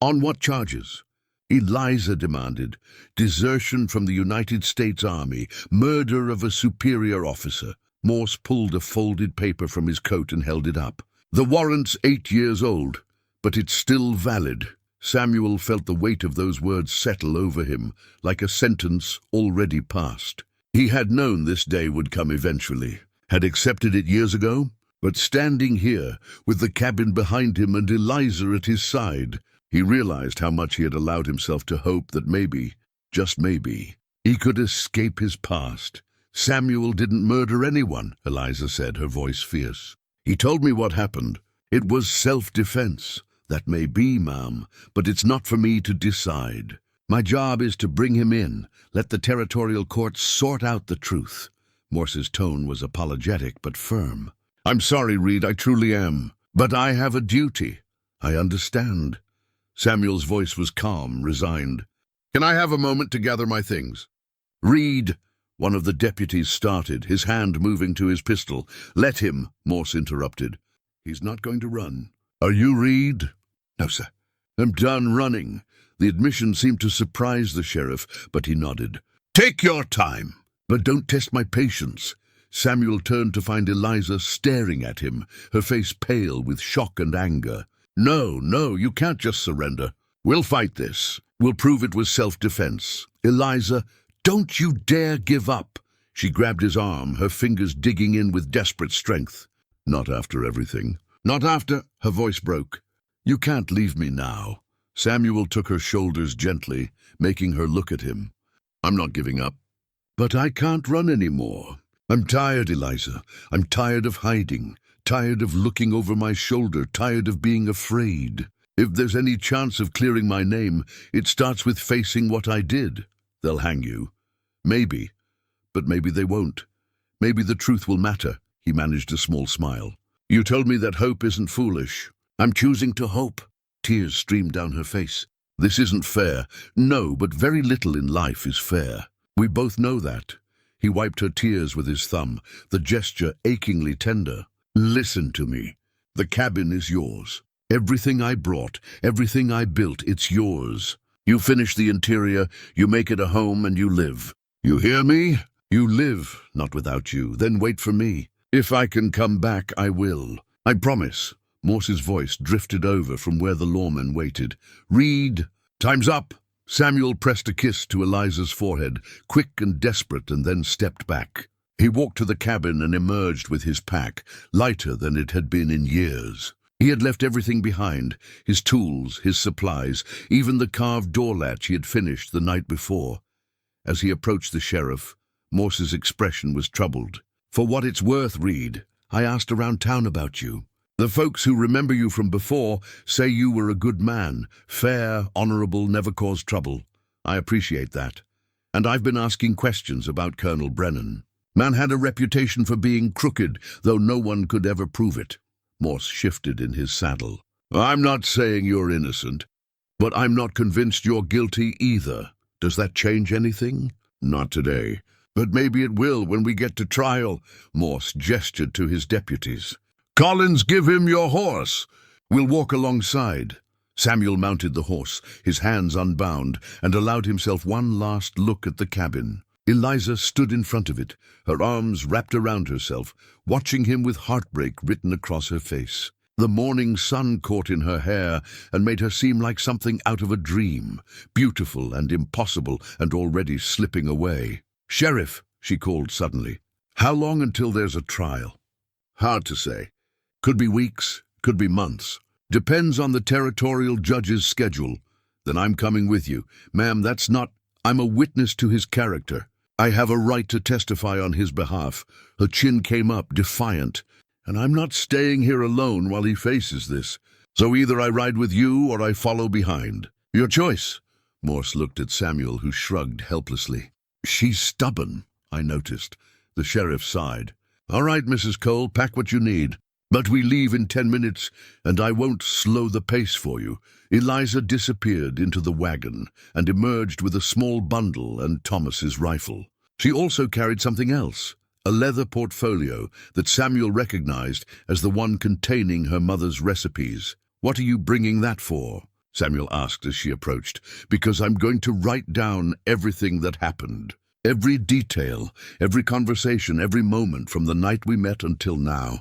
"On what charges?" Eliza demanded. "Desertion from the United States Army, murder of a superior officer." Morse pulled a folded paper from his coat and held it up. "The warrant's 8 years old, but it's still valid." Samuel felt the weight of those words settle over him, like a sentence already passed. He had known this day would come eventually, had accepted it years ago, but standing here, with the cabin behind him and Eliza at his side, he realized how much he had allowed himself to hope that maybe, just maybe, he could escape his past. "Samuel didn't murder anyone," Eliza said, her voice fierce. "He told me what happened. It was self-defense." "That may be, ma'am, but it's not for me to decide. My job is to bring him in, let the territorial courts sort out the truth." Morse's tone was apologetic but firm. "I'm sorry, Reed, I truly am. But I have a duty." "I understand." Samuel's voice was calm, resigned. "Can I have a moment to gather my things?" "Reed," one of the deputies started, his hand moving to his pistol. "Let him," Morse interrupted. "He's not going to run." "Are you Reed?" "No, sir." "I'm done running." The admission seemed to surprise the sheriff, but he nodded. "Take your time, but don't test my patience." Samuel turned to find Eliza staring at him, her face pale with shock and anger. No, you can't just surrender. We'll fight this. We'll prove it was self-defense." "Eliza, don't you dare give up." She grabbed his arm, her fingers digging in with desperate strength. "Not after everything." "Not after—" Her voice broke. "You can't leave me now." Samuel took her shoulders gently, making her look at him. "I'm not giving up." "But I can't run anymore. I'm tired, Eliza. I'm tired of hiding, tired of looking over my shoulder, tired of being afraid. If there's any chance of clearing my name, it starts with facing what I did. They'll hang you. Maybe. But maybe they won't. Maybe the truth will matter." He managed a small smile. "You told me that hope isn't foolish. I'm choosing to hope." Tears streamed down her face. "This isn't fair." "No, but very little in life is fair. We both know that." He wiped her tears with his thumb, the gesture achingly tender. "Listen to me. The cabin is yours. Everything I brought, everything I built, it's yours. You finish the interior, you make it a home, and you live. You hear me? You live, not without you. Then wait for me. If I can come back, I will. I promise." Morse's voice drifted over from where the lawman waited. "Reed, time's up." Samuel pressed a kiss to Eliza's forehead, quick and desperate, and then stepped back. He walked to the cabin and emerged with his pack, lighter than it had been in years. He had left everything behind, his tools, his supplies, even the carved door latch he had finished the night before. As he approached the sheriff, Morse's expression was troubled. "For what it's worth, Reed, I asked around town about you. The folks who remember you from before say you were a good man, fair, honorable, never caused trouble. I appreciate that. And I've been asking questions about Colonel Brennan. Man had a reputation for being crooked, though no one could ever prove it. Morse shifted in his saddle. I'm not saying you're innocent, but I'm not convinced you're guilty either. Does that change anything? Not today. But maybe it will when we get to trial. Morse gestured to his deputies. Collins, give him your horse. We'll walk alongside. Samuel mounted the horse, his hands unbound, and allowed himself one last look at the cabin. Eliza stood in front of it, her arms wrapped around herself, watching him with heartbreak written across her face. The morning sun caught in her hair and made her seem like something out of a dream, beautiful and impossible and already slipping away. Sheriff, she called suddenly. How long until there's a trial? Hard to say. Could be weeks, could be months. Depends on the territorial judge's schedule. Then I'm coming with you. Ma'am, that's not... I'm a witness to his character. I have a right to testify on his behalf. Her chin came up, defiant. And I'm not staying here alone while he faces this. So either I ride with you or I follow behind. Your choice. Morse looked at Samuel, who shrugged helplessly. She's stubborn, I noticed. The sheriff sighed. All right, Mrs. Cole, pack what you need. But we leave in 10 minutes, and I won't slow the pace for you. Eliza disappeared into the wagon and emerged with a small bundle and Thomas's rifle. She also carried something else, a leather portfolio that Samuel recognized as the one containing her mother's recipes. What are you bringing that for? Samuel asked as she approached. Because I'm going to write down everything that happened. Every detail, every conversation, every moment from the night we met until now.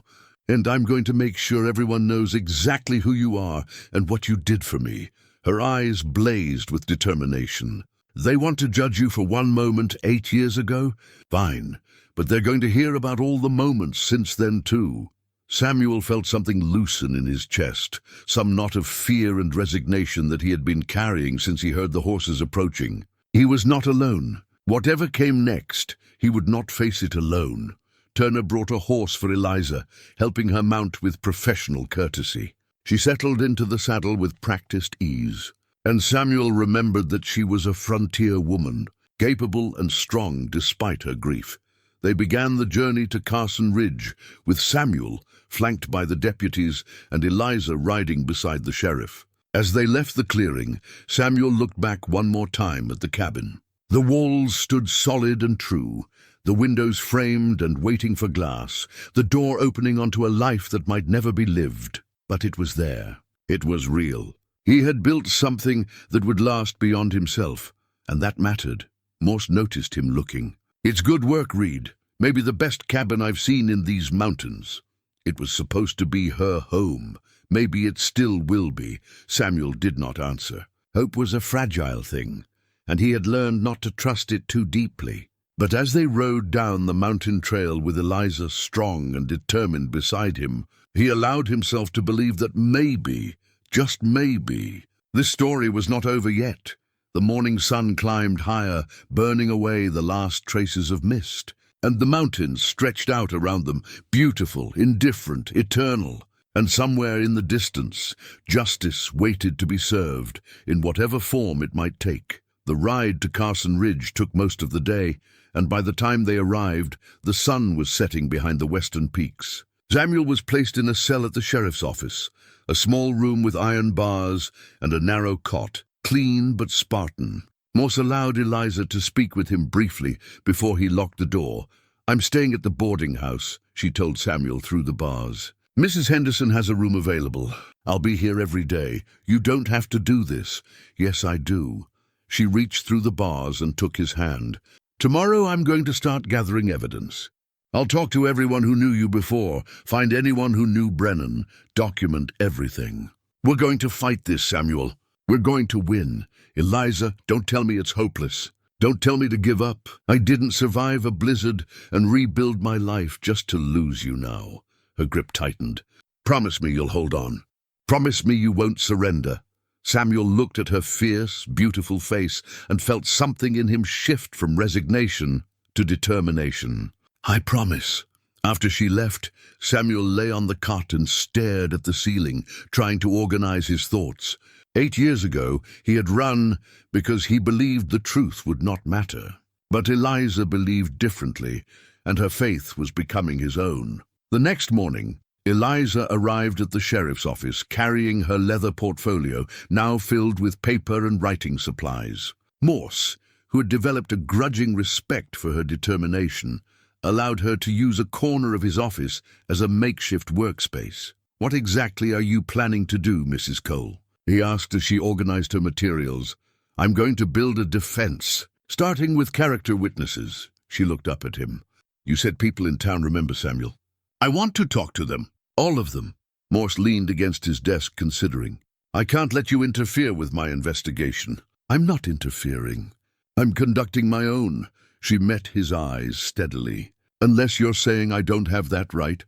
And I'm going to make sure everyone knows exactly who you are and what you did for me. Her eyes blazed with determination. They want to judge you for one moment 8 years ago? Fine, but they're going to hear about all the moments since then too. Samuel felt something loosen in his chest, some knot of fear and resignation that he had been carrying since he heard the horses approaching. He was not alone. Whatever came next, he would not face it alone. Turner brought a horse for Eliza, helping her mount with professional courtesy. She settled into the saddle with practiced ease, and Samuel remembered that she was a frontier woman, capable and strong despite her grief. They began the journey to Carson Ridge, with Samuel flanked by the deputies and Eliza riding beside the sheriff. As they left the clearing, Samuel looked back one more time at the cabin. The walls stood solid and true, the windows framed and waiting for glass, the door opening onto a life that might never be lived. But it was there. It was real. He had built something that would last beyond himself, and that mattered. Morse noticed him looking. It's good work, Reed. Maybe the best cabin I've seen in these mountains. It was supposed to be her home. Maybe it still will be. Samuel did not answer. Hope was a fragile thing, and he had learned not to trust it too deeply. But as they rode down the mountain trail with Eliza strong and determined beside him, he allowed himself to believe that maybe, just maybe, this story was not over yet. The morning sun climbed higher, burning away the last traces of mist, and the mountains stretched out around them, beautiful, indifferent, eternal. And somewhere in the distance, justice waited to be served, in whatever form it might take. The ride to Carson Ridge took most of the day, and by the time they arrived, the sun was setting behind the western peaks. Samuel was placed in a cell at the sheriff's office, a small room with iron bars and a narrow cot, clean but Spartan. Morse allowed Eliza to speak with him briefly before he locked the door. I'm staying at the boarding house, she told Samuel through the bars. Mrs. Henderson has a room available. I'll be here every day. You don't have to do this. Yes, I do. She reached through the bars and took his hand. Tomorrow I'm going to start gathering evidence. I'll talk to everyone who knew you before, find anyone who knew Brennan, document everything. We're going to fight this, Samuel. We're going to win. Eliza, don't tell me it's hopeless. Don't tell me to give up. I didn't survive a blizzard and rebuild my life just to lose you now. Her grip tightened. Promise me you'll hold on. Promise me you won't surrender. Samuel looked at her fierce, beautiful face and felt something in him shift from resignation to determination. I promise. After she left, Samuel lay on the cot and stared at the ceiling, trying to organize his thoughts. 8 years ago, he had run because he believed the truth would not matter. But Eliza believed differently, and her faith was becoming his own. The next morning, Eliza arrived at the sheriff's office carrying her leather portfolio, now filled with paper and writing supplies. Morse, who had developed a grudging respect for her determination, allowed her to use a corner of his office as a makeshift workspace. "What exactly are you planning to do, Mrs. Cole?" he asked as she organized her materials. "I'm going to build a defense, starting with character witnesses." She looked up at him. "You said people in town remember Samuel." "I want to talk to them. All of them." Morse leaned against his desk, considering. "I can't let you interfere with my investigation." "I'm not interfering. I'm conducting my own." She met his eyes steadily. "Unless you're saying I don't have that right."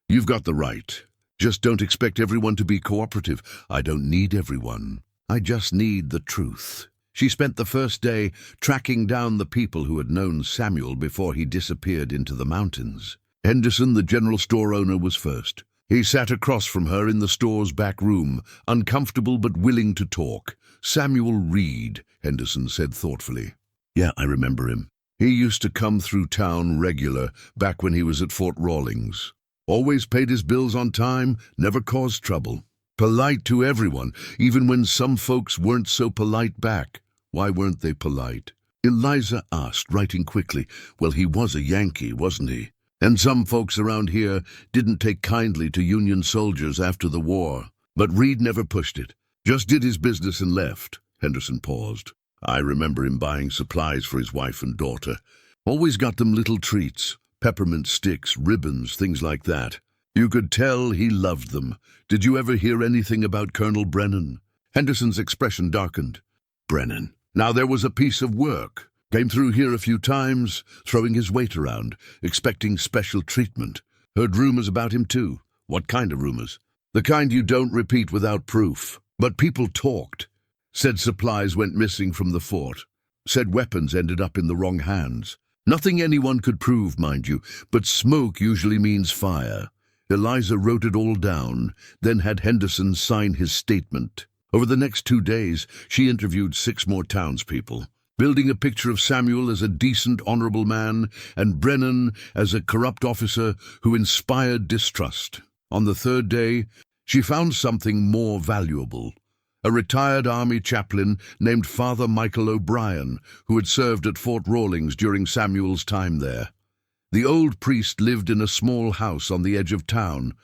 "You've got the right. Just don't expect everyone to be cooperative." "I don't need everyone. I just need the truth." She spent the first day tracking down the people who had known Samuel before he disappeared into the mountains. Henderson, the general store owner, was first. He sat across from her in the store's back room, uncomfortable but willing to talk. "Samuel Reed," Henderson said thoughtfully. "Yeah, I remember him. He used to come through town regular, back when he was at Fort Rawlings. Always paid his bills on time, never caused trouble. Polite to everyone, even when some folks weren't so polite back." "Why weren't they polite?" Eliza asked, writing quickly. "Well, he was a Yankee, wasn't he? And some folks around here didn't take kindly to Union soldiers after the war. But Reed never pushed it. Just did his business and left." Henderson paused. "I remember him buying supplies for his wife and daughter. Always got them little treats, peppermint sticks, ribbons, things like that. You could tell he loved them. Did you ever hear anything about Colonel Brennan?" Henderson's expression darkened. "Brennan. Now there was a piece of work. Came through here a few times, throwing his weight around, expecting special treatment. Heard rumors about him too." "What kind of rumors?" "The kind you don't repeat without proof. But people talked. Said supplies went missing from the fort. Said weapons ended up in the wrong hands. Nothing anyone could prove, mind you, but smoke usually means fire." Eliza wrote it all down, then had Henderson sign his statement. Over the next 2 days, she interviewed 6 more townspeople, building a picture of Samuel as a decent, honorable man and Brennan as a corrupt officer who inspired distrust. On the 3rd day, she found something more valuable. A retired Army chaplain named Father Michael O'Brien, who had served at Fort Rawlings during Samuel's time there. The old priest lived in a small house on the edge of town,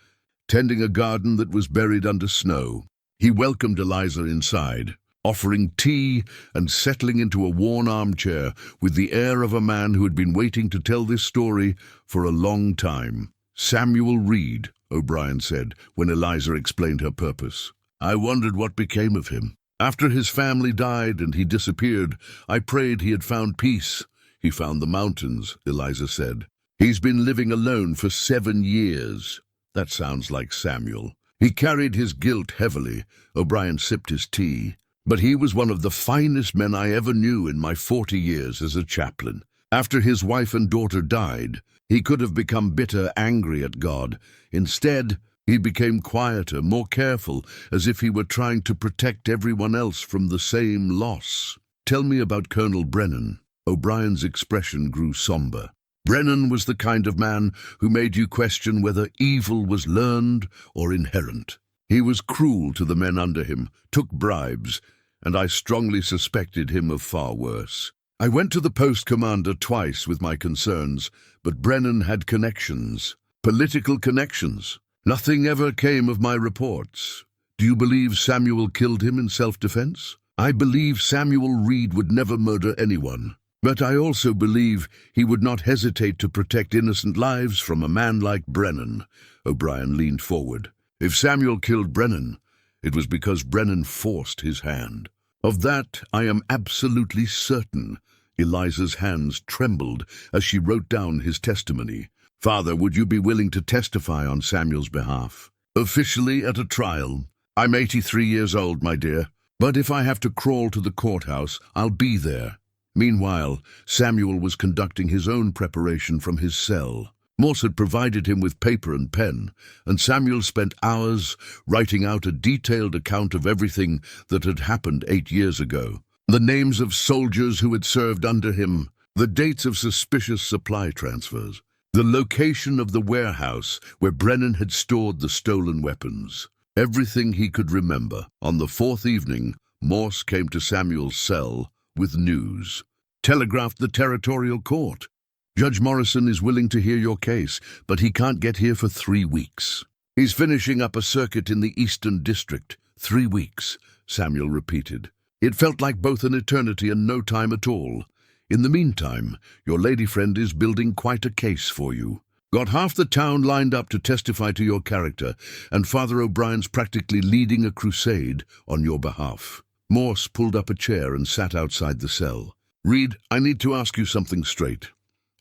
tending a garden that was buried under snow. He welcomed Eliza inside, offering tea and settling into a worn armchair with the air of a man who had been waiting to tell this story for a long time. "Samuel Reed," O'Brien said, when Eliza explained her purpose. "I wondered what became of him. After his family died and he disappeared, I prayed he had found peace." "He found the mountains," Eliza said. "He's been living alone for 7 years. "That sounds like Samuel. He carried his guilt heavily." O'Brien sipped his tea. "But he was one of the finest men I ever knew in my 40 years as a chaplain. After his wife and daughter died, he could have become bitter, angry at God. Instead, he became quieter, more careful, as if he were trying to protect everyone else from the same loss." "Tell me about Colonel Brennan." O'Brien's expression grew somber. "Brennan was the kind of man who made you question whether evil was learned or inherent. He was cruel to the men under him, took bribes, and I strongly suspected him of far worse. I went to the post commander twice with my concerns, but Brennan had connections, political connections. Nothing ever came of my reports. Do you believe Samuel killed him in self-defense?" "I believe Samuel Reed would never murder anyone. But I also believe he would not hesitate to protect innocent lives from a man like Brennan." O'Brien leaned forward. "If Samuel killed Brennan, it was because Brennan forced his hand. Of that I am absolutely certain." Eliza's hands trembled as she wrote down his testimony. "Father, would you be willing to testify on Samuel's behalf? Officially at a trial? I'm 83 years old, my dear, but if I have to crawl to the courthouse, I'll be there." Meanwhile, Samuel was conducting his own preparation from his cell. Morse had provided him with paper and pen, and Samuel spent hours writing out a detailed account of everything that had happened 8 years ago. The names of soldiers who had served under him, the dates of suspicious supply transfers, the location of the warehouse where Brennan had stored the stolen weapons. Everything he could remember. On the 4th evening, Morse came to Samuel's cell with news. Telegraphed the territorial court. Judge Morrison is willing to hear your case, but he can't get here for 3 weeks. He's finishing up a circuit in the Eastern District. 3 weeks, Samuel repeated. It felt like both an eternity and no time at all. In the meantime, your lady friend is building quite a case for you. Got half the town lined up to testify to your character, and Father O'Brien's practically leading a crusade on your behalf. Morse pulled up a chair and sat outside the cell. Reed, I need to ask you something straight.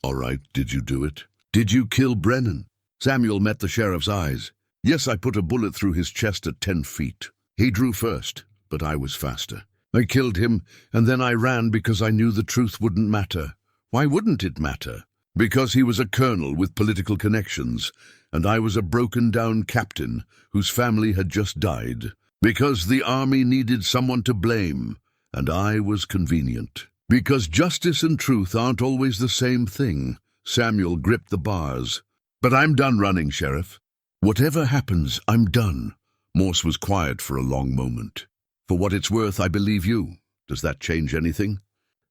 All right, did you do it? Did you kill Brennan? Samuel met the sheriff's eyes. Yes, I put a bullet through his chest at 10 feet. He drew first, but I was faster. I killed him, and then I ran because I knew the truth wouldn't matter. Why wouldn't it matter? Because he was a colonel with political connections, and I was a broken-down captain whose family had just died. Because the army needed someone to blame, and I was convenient. Because justice and truth aren't always the same thing. Samuel gripped the bars. But I'm done running, Sheriff. Whatever happens, I'm done. Morse was quiet for a long moment. For what it's worth, I believe you. Does that change anything?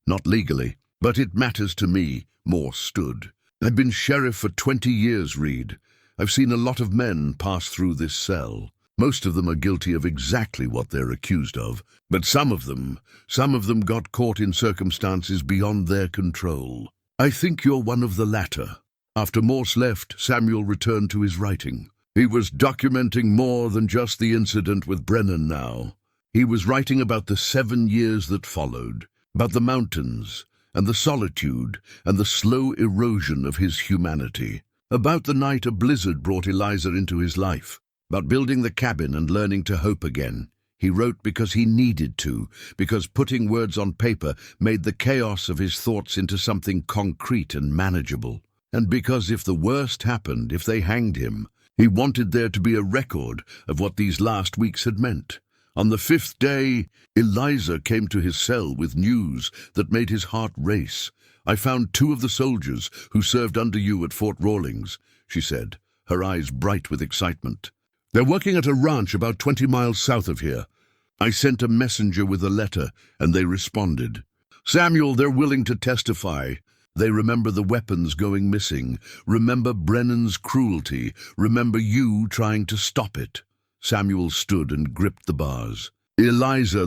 Not legally, but it matters to me. Morse stood. I've been sheriff for 20 years, Reed. I've seen a lot of men pass through this cell. Most of them are guilty of exactly what they're accused of, but some of them got caught in circumstances beyond their control. I think you're one of the latter. After Morse left, Samuel returned to his writing. He was documenting more than just the incident with Brennan now. He was writing about the 7 years that followed, about the mountains and the solitude and the slow erosion of his humanity, about the night a blizzard brought Eliza into his life, about building the cabin and learning to hope again. He wrote because he needed to, because putting words on paper made the chaos of his thoughts into something concrete and manageable, and because if the worst happened, if they hanged him, he wanted there to be a record of what these last weeks had meant. On the 5th day, Eliza came to his cell with news that made his heart race. I found 2 of the soldiers who served under you at Fort Rawlings, she said, her eyes bright with excitement. They're working at a ranch about 20 miles south of here. I sent a messenger with a letter, and they responded. Samuel, they're willing to testify. They remember the weapons going missing, remember Brennan's cruelty, remember you trying to stop it. Samuel stood and gripped the bars. Eliza,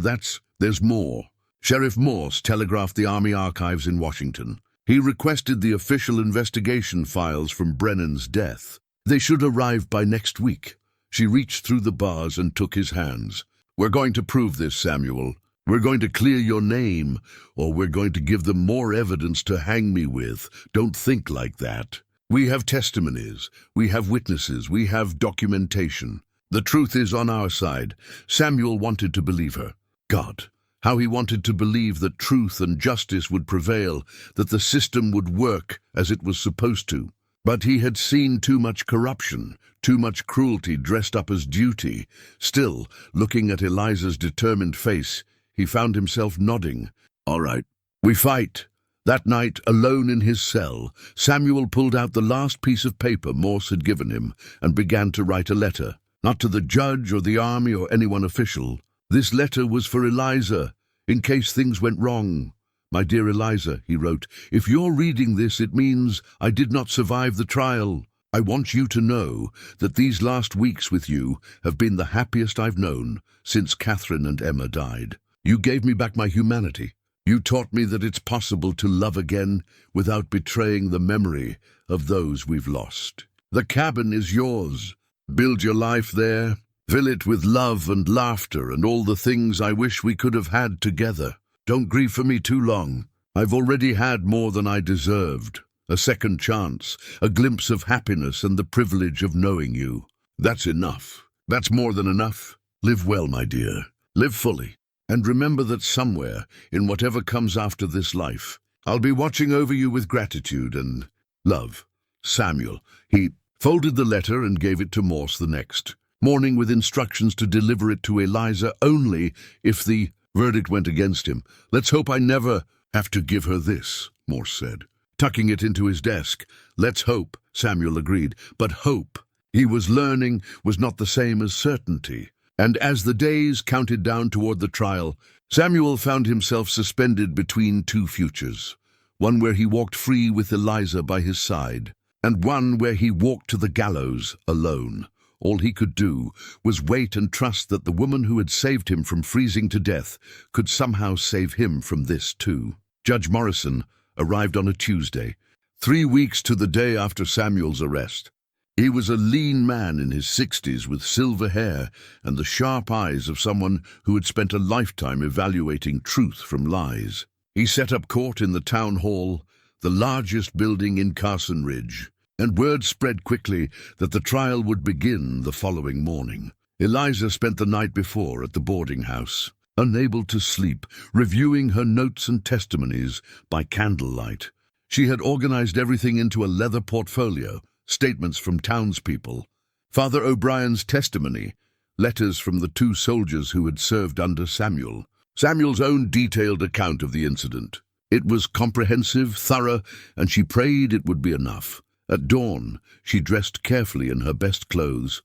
there's more. Sheriff Morse telegraphed the Army Archives in Washington. He requested the official investigation files from Brennan's death. They should arrive by next week. She reached through the bars and took his hands. We're going to prove this, Samuel. We're going to clear your name, or we're going to give them more evidence to hang me with. Don't think like that. We have testimonies, we have witnesses, we have documentation. The truth is on our side. Samuel wanted to believe her. God, how he wanted to believe that truth and justice would prevail, that the system would work as it was supposed to. But he had seen too much corruption, too much cruelty dressed up as duty. Still, looking at Eliza's determined face, he found himself nodding. All right, we fight. That night, alone in his cell, Samuel pulled out the last piece of paper Morse had given him and began to write a letter. Not to the judge or the army or anyone official. This letter was for Eliza, in case things went wrong. My dear Eliza, he wrote, if you're reading this, it means I did not survive the trial. I want you to know that these last weeks with you have been the happiest I've known since Catherine and Emma died. You gave me back my humanity. You taught me that it's possible to love again without betraying the memory of those we've lost. The cabin is yours. Build your life there. Fill it with love and laughter and all the things I wish we could have had together. Don't grieve for me too long. I've already had more than I deserved. A second chance, a glimpse of happiness and the privilege of knowing you. That's enough. That's more than enough. Live well, my dear. Live fully. And remember that somewhere, in whatever comes after this life, I'll be watching over you with gratitude and love. Samuel. He folded the letter and gave it to Morse the next morning with instructions to deliver it to Eliza only if the verdict went against him. "Let's hope I never have to give her this," Morse said, tucking it into his desk. "Let's hope," Samuel agreed. But hope, he was learning, was not the same as certainty. And as the days counted down toward the trial, Samuel found himself suspended between two futures, one where he walked free with Eliza by his side, and one where he walked to the gallows alone. All he could do was wait and trust that the woman who had saved him from freezing to death could somehow save him from this too. Judge Morrison arrived on a Tuesday, 3 weeks to the day after Samuel's arrest. He was a lean man in his 60s with silver hair and the sharp eyes of someone who had spent a lifetime evaluating truth from lies. He set up court in the town hall, the largest building in Carson Ridge, and word spread quickly that the trial would begin the following morning. Eliza spent the night before at the boarding house, unable to sleep, reviewing her notes and testimonies by candlelight. She had organized everything into a leather portfolio: statements from townspeople, Father O'Brien's testimony, letters from the 2 soldiers who had served under Samuel, Samuel's own detailed account of the incident. It was comprehensive, thorough, and she prayed it would be enough. At dawn, she dressed carefully in her best clothes,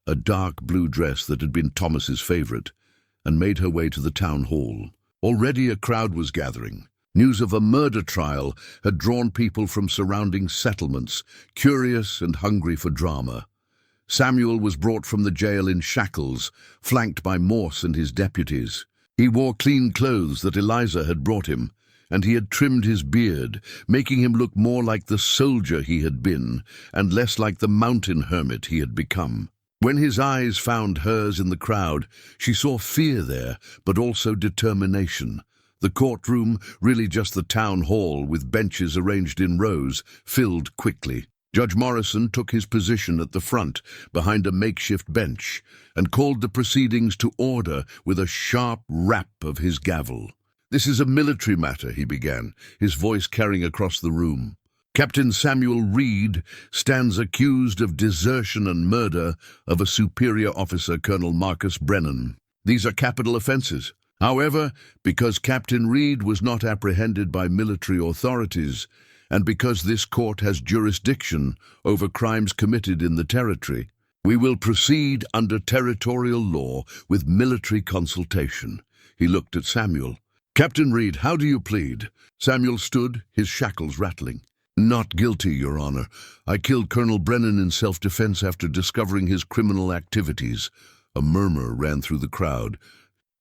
a dark blue dress that had been Thomas's favorite, and made her way to the town hall. Already a crowd was gathering. News of a murder trial had drawn people from surrounding settlements, curious and hungry for drama. Samuel was brought from the jail in shackles, flanked by Morse and his deputies. He wore clean clothes that Eliza had brought him, and he had trimmed his beard, making him look more like the soldier he had been, and less like the mountain hermit he had become. When his eyes found hers in the crowd, she saw fear there, but also determination. The courtroom, really just the town hall with benches arranged in rows, filled quickly. Judge Morrison took his position at the front, behind a makeshift bench, and called the proceedings to order with a sharp rap of his gavel. "This is a military matter," he began, his voice carrying across the room. "Captain Samuel Reed stands accused of desertion and murder of a superior officer, Colonel Marcus Brennan. These are capital offenses. However, because Captain Reed was not apprehended by military authorities, and because this court has jurisdiction over crimes committed in the territory, we will proceed under territorial law with military consultation." He looked at Samuel. "Captain Reed, how do you plead?" Samuel stood, his shackles rattling. "Not guilty, Your Honor. I killed Colonel Brennan in self-defense after discovering his criminal activities." A murmur ran through the crowd.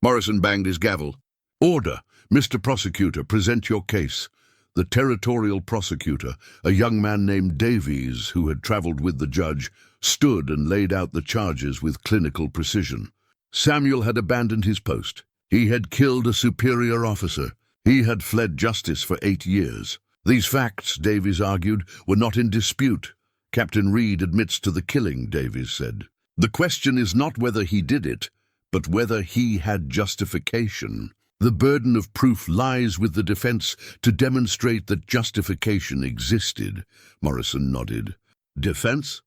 Morrison banged his gavel. "Order! Mr. Prosecutor, present your case." The territorial prosecutor, a young man named Davies, who had traveled with the judge, stood and laid out the charges with clinical precision. Samuel had abandoned his post. He had killed a superior officer. He had fled justice for 8 years. These facts, Davies argued, were not in dispute. "Captain Reed admits to the killing," Davies said. "The question is not whether he did it, but whether he had justification. The burden of proof lies with the defense to demonstrate that justification existed." Morrison nodded. "Defense?"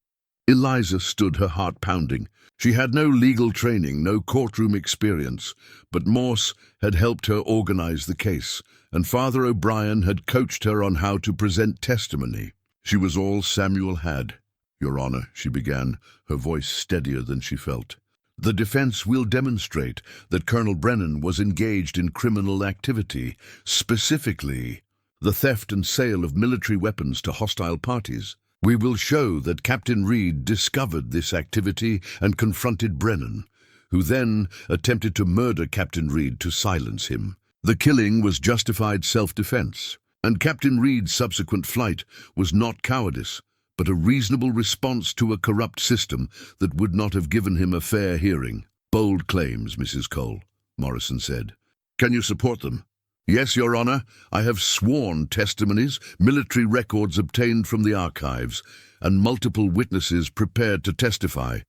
Eliza stood, her heart pounding. She had no legal training, no courtroom experience, but Morse had helped her organize the case, and Father O'Brien had coached her on how to present testimony. She was all Samuel had. "Your Honor," she began, her voice steadier than she felt. "The defense will demonstrate that Colonel Brennan was engaged in criminal activity, specifically the theft and sale of military weapons to hostile parties. We will show that Captain Reed discovered this activity and confronted Brennan, who then attempted to murder Captain Reed to silence him. The killing was justified self-defense, and Captain Reed's subsequent flight was not cowardice, but a reasonable response to a corrupt system that would not have given him a fair hearing." "Bold claims, Mrs. Cole," Morrison said. "Can you support them?" "Yes, Your Honor. I have sworn testimonies, military records obtained from the archives, and multiple witnesses prepared to testify."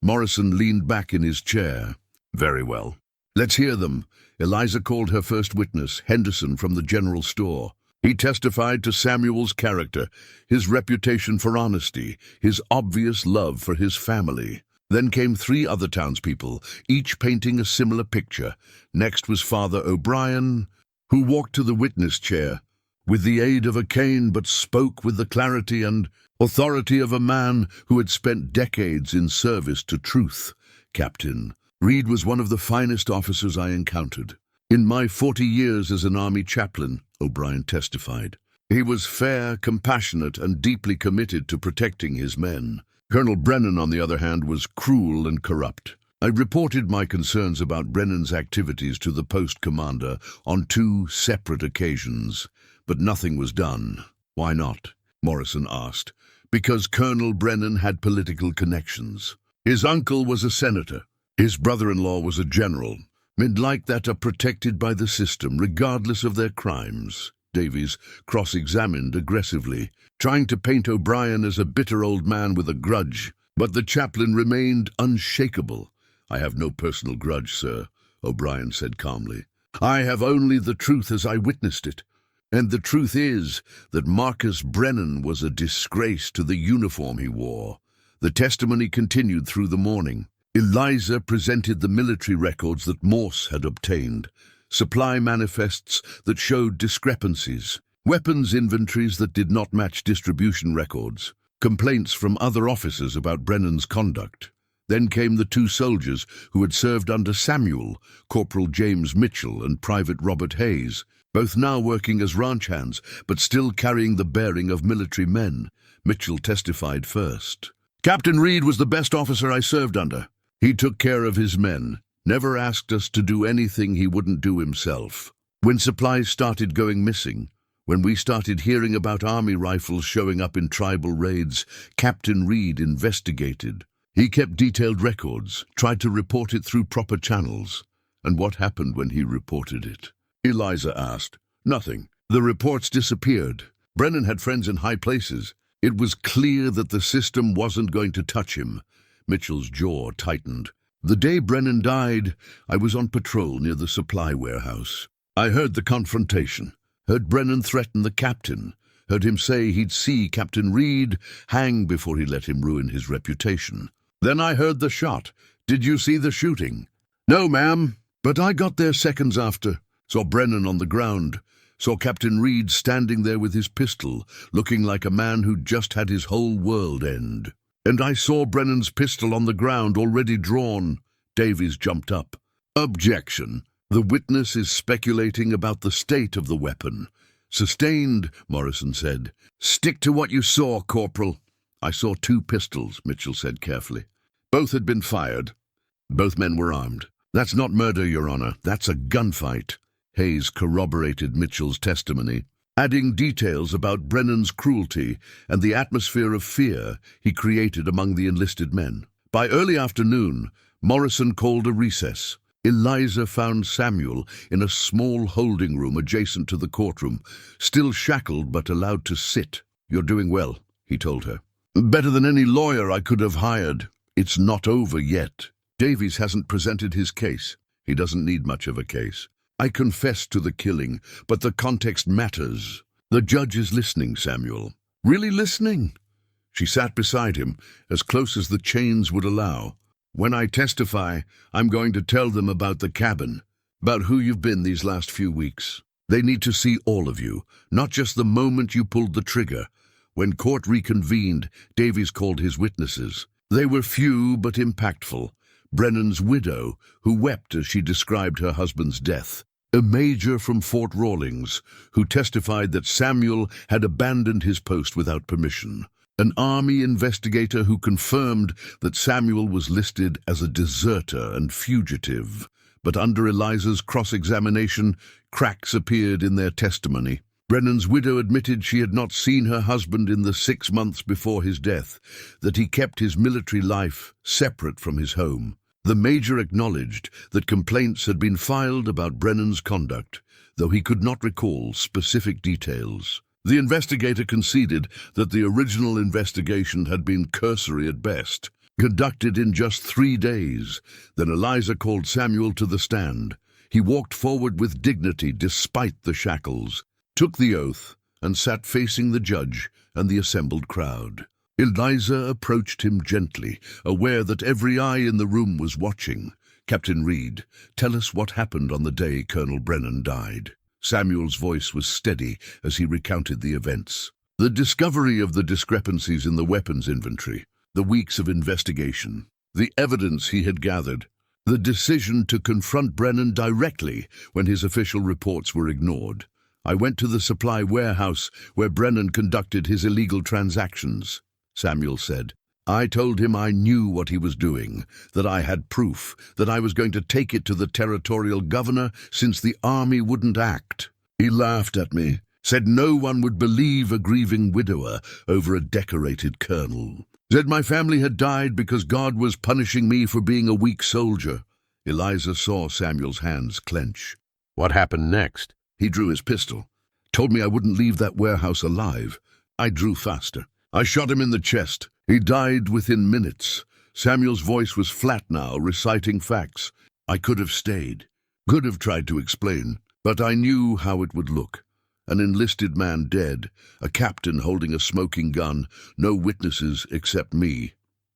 Morrison leaned back in his chair. "Very well. Let's hear them." Eliza called her first witness, Henderson from the general store. He testified to Samuel's character, his reputation for honesty, his obvious love for his family. Then came 3 other townspeople, each painting a similar picture. Next was Father O'Brien, who walked to the witness chair with the aid of a cane, but spoke with the clarity and authority of a man who had spent decades in service to truth. Captain Reed was one of the finest officers I encountered. In my 40 years as an army chaplain, O'Brien testified. He was fair, compassionate, and deeply committed to protecting his men. Colonel Brennan, on the other hand, was cruel and corrupt. I reported my concerns about Brennan's activities to the post commander on 2 separate occasions, but nothing was done. Why not? Morrison asked. Because Colonel Brennan had political connections. His uncle was a senator. His brother-in-law was a general. Men like that are protected by the system, regardless of their crimes. Davies cross-examined aggressively, trying to paint O'Brien as a bitter old man with a grudge. But the chaplain remained unshakable. "I have no personal grudge, sir," O'Brien said calmly. "I have only the truth as I witnessed it. And the truth is that Marcus Brennan was a disgrace to the uniform he wore." The testimony continued through the morning. Eliza presented the military records that Morse had obtained, supply manifests that showed discrepancies, weapons inventories that did not match distribution records, complaints from other officers about Brennan's conduct. Then came the 2 soldiers who had served under Samuel, Corporal James Mitchell and Private Robert Hayes, both now working as ranch hands, but still carrying the bearing of military men. Mitchell testified first. "Captain Reed was the best officer I served under. He took care of his men, never asked us to do anything he wouldn't do himself. When supplies started going missing, when we started hearing about army rifles showing up in tribal raids, Captain Reed investigated. He kept detailed records, tried to report it through proper channels." "And what happened when he reported it?" Eliza asked. "Nothing. The reports disappeared. Brennan had friends in high places. It was clear that the system wasn't going to touch him." Mitchell's jaw tightened. "The day Brennan died, I was on patrol near the supply warehouse. I heard the confrontation, heard Brennan threaten the captain, heard him say he'd see Captain Reed hang before he let him ruin his reputation. Then I heard the shot. Did you see the shooting?" "No, ma'am, but I got there seconds after. Saw Brennan on the ground. Saw Captain Reed standing there with his pistol, looking like a man who'd just had his whole world end. And I saw Brennan's pistol on the ground, already drawn." Davies jumped up. "Objection. The witness is speculating about the state of the weapon." "Sustained," Morrison said. "Stick to what you saw, Corporal." "I saw 2 pistols," Mitchell said carefully. "Both had been fired. Both men were armed." "That's not murder, Your Honor. That's a gunfight." Hayes corroborated Mitchell's testimony, adding details about Brennan's cruelty and the atmosphere of fear he created among the enlisted men. By early afternoon, Morrison called a recess. Eliza found Samuel in a small holding room adjacent to the courtroom, still shackled but allowed to sit. "You're doing well," he told her. "Better than any lawyer I could have hired. It's not over yet. Davies hasn't presented his case. He doesn't need much of a case. I confessed to the killing, but the context matters. The judge is listening, Samuel." "Really listening?" She sat beside him, as close as the chains would allow. "When I testify, I'm going to tell them about the cabin, about who you've been these last few weeks. They need to see all of you, not just the moment you pulled the trigger." When court reconvened, Davies called his witnesses. They were few but impactful. Brennan's widow, who wept as she described her husband's death. A major from Fort Rawlings, who testified that Samuel had abandoned his post without permission. An army investigator who confirmed that Samuel was listed as a deserter and fugitive. But under Eliza's cross-examination, cracks appeared in their testimony. Brennan's widow admitted she had not seen her husband in the 6 months before his death, that he kept his military life separate from his home. The major acknowledged that complaints had been filed about Brennan's conduct, though he could not recall specific details. The investigator conceded that the original investigation had been cursory at best, conducted in just 3 days. Then Eliza called Samuel to the stand. He walked forward with dignity despite the shackles. took the oath, and sat facing the judge and the assembled crowd. Eliza approached him gently, aware that every eye in the room was watching. "Captain Reed, tell us what happened on the day Colonel Brennan died." Samuel's voice was steady as he recounted the events. The discovery of the discrepancies in the weapons inventory, the weeks of investigation, the evidence he had gathered, the decision to confront Brennan directly when his official reports were ignored. "I went to the supply warehouse where Brennan conducted his illegal transactions," Samuel said. "I told him I knew what he was doing, that I had proof, that I was going to take it to the territorial governor since the army wouldn't act. He laughed at me, said no one would believe a grieving widower over a decorated colonel. Said my family had died because God was punishing me for being a weak soldier." Eliza saw Samuel's hands clench. "What happened next?" "He drew his pistol. Told me I wouldn't leave that warehouse alive. I drew faster. I shot him in the chest. He died within minutes." Samuel's voice was flat now, reciting facts. "I could have stayed, could have tried to explain, but I knew how it would look. An enlisted man dead, a captain holding a smoking gun, no witnesses except me.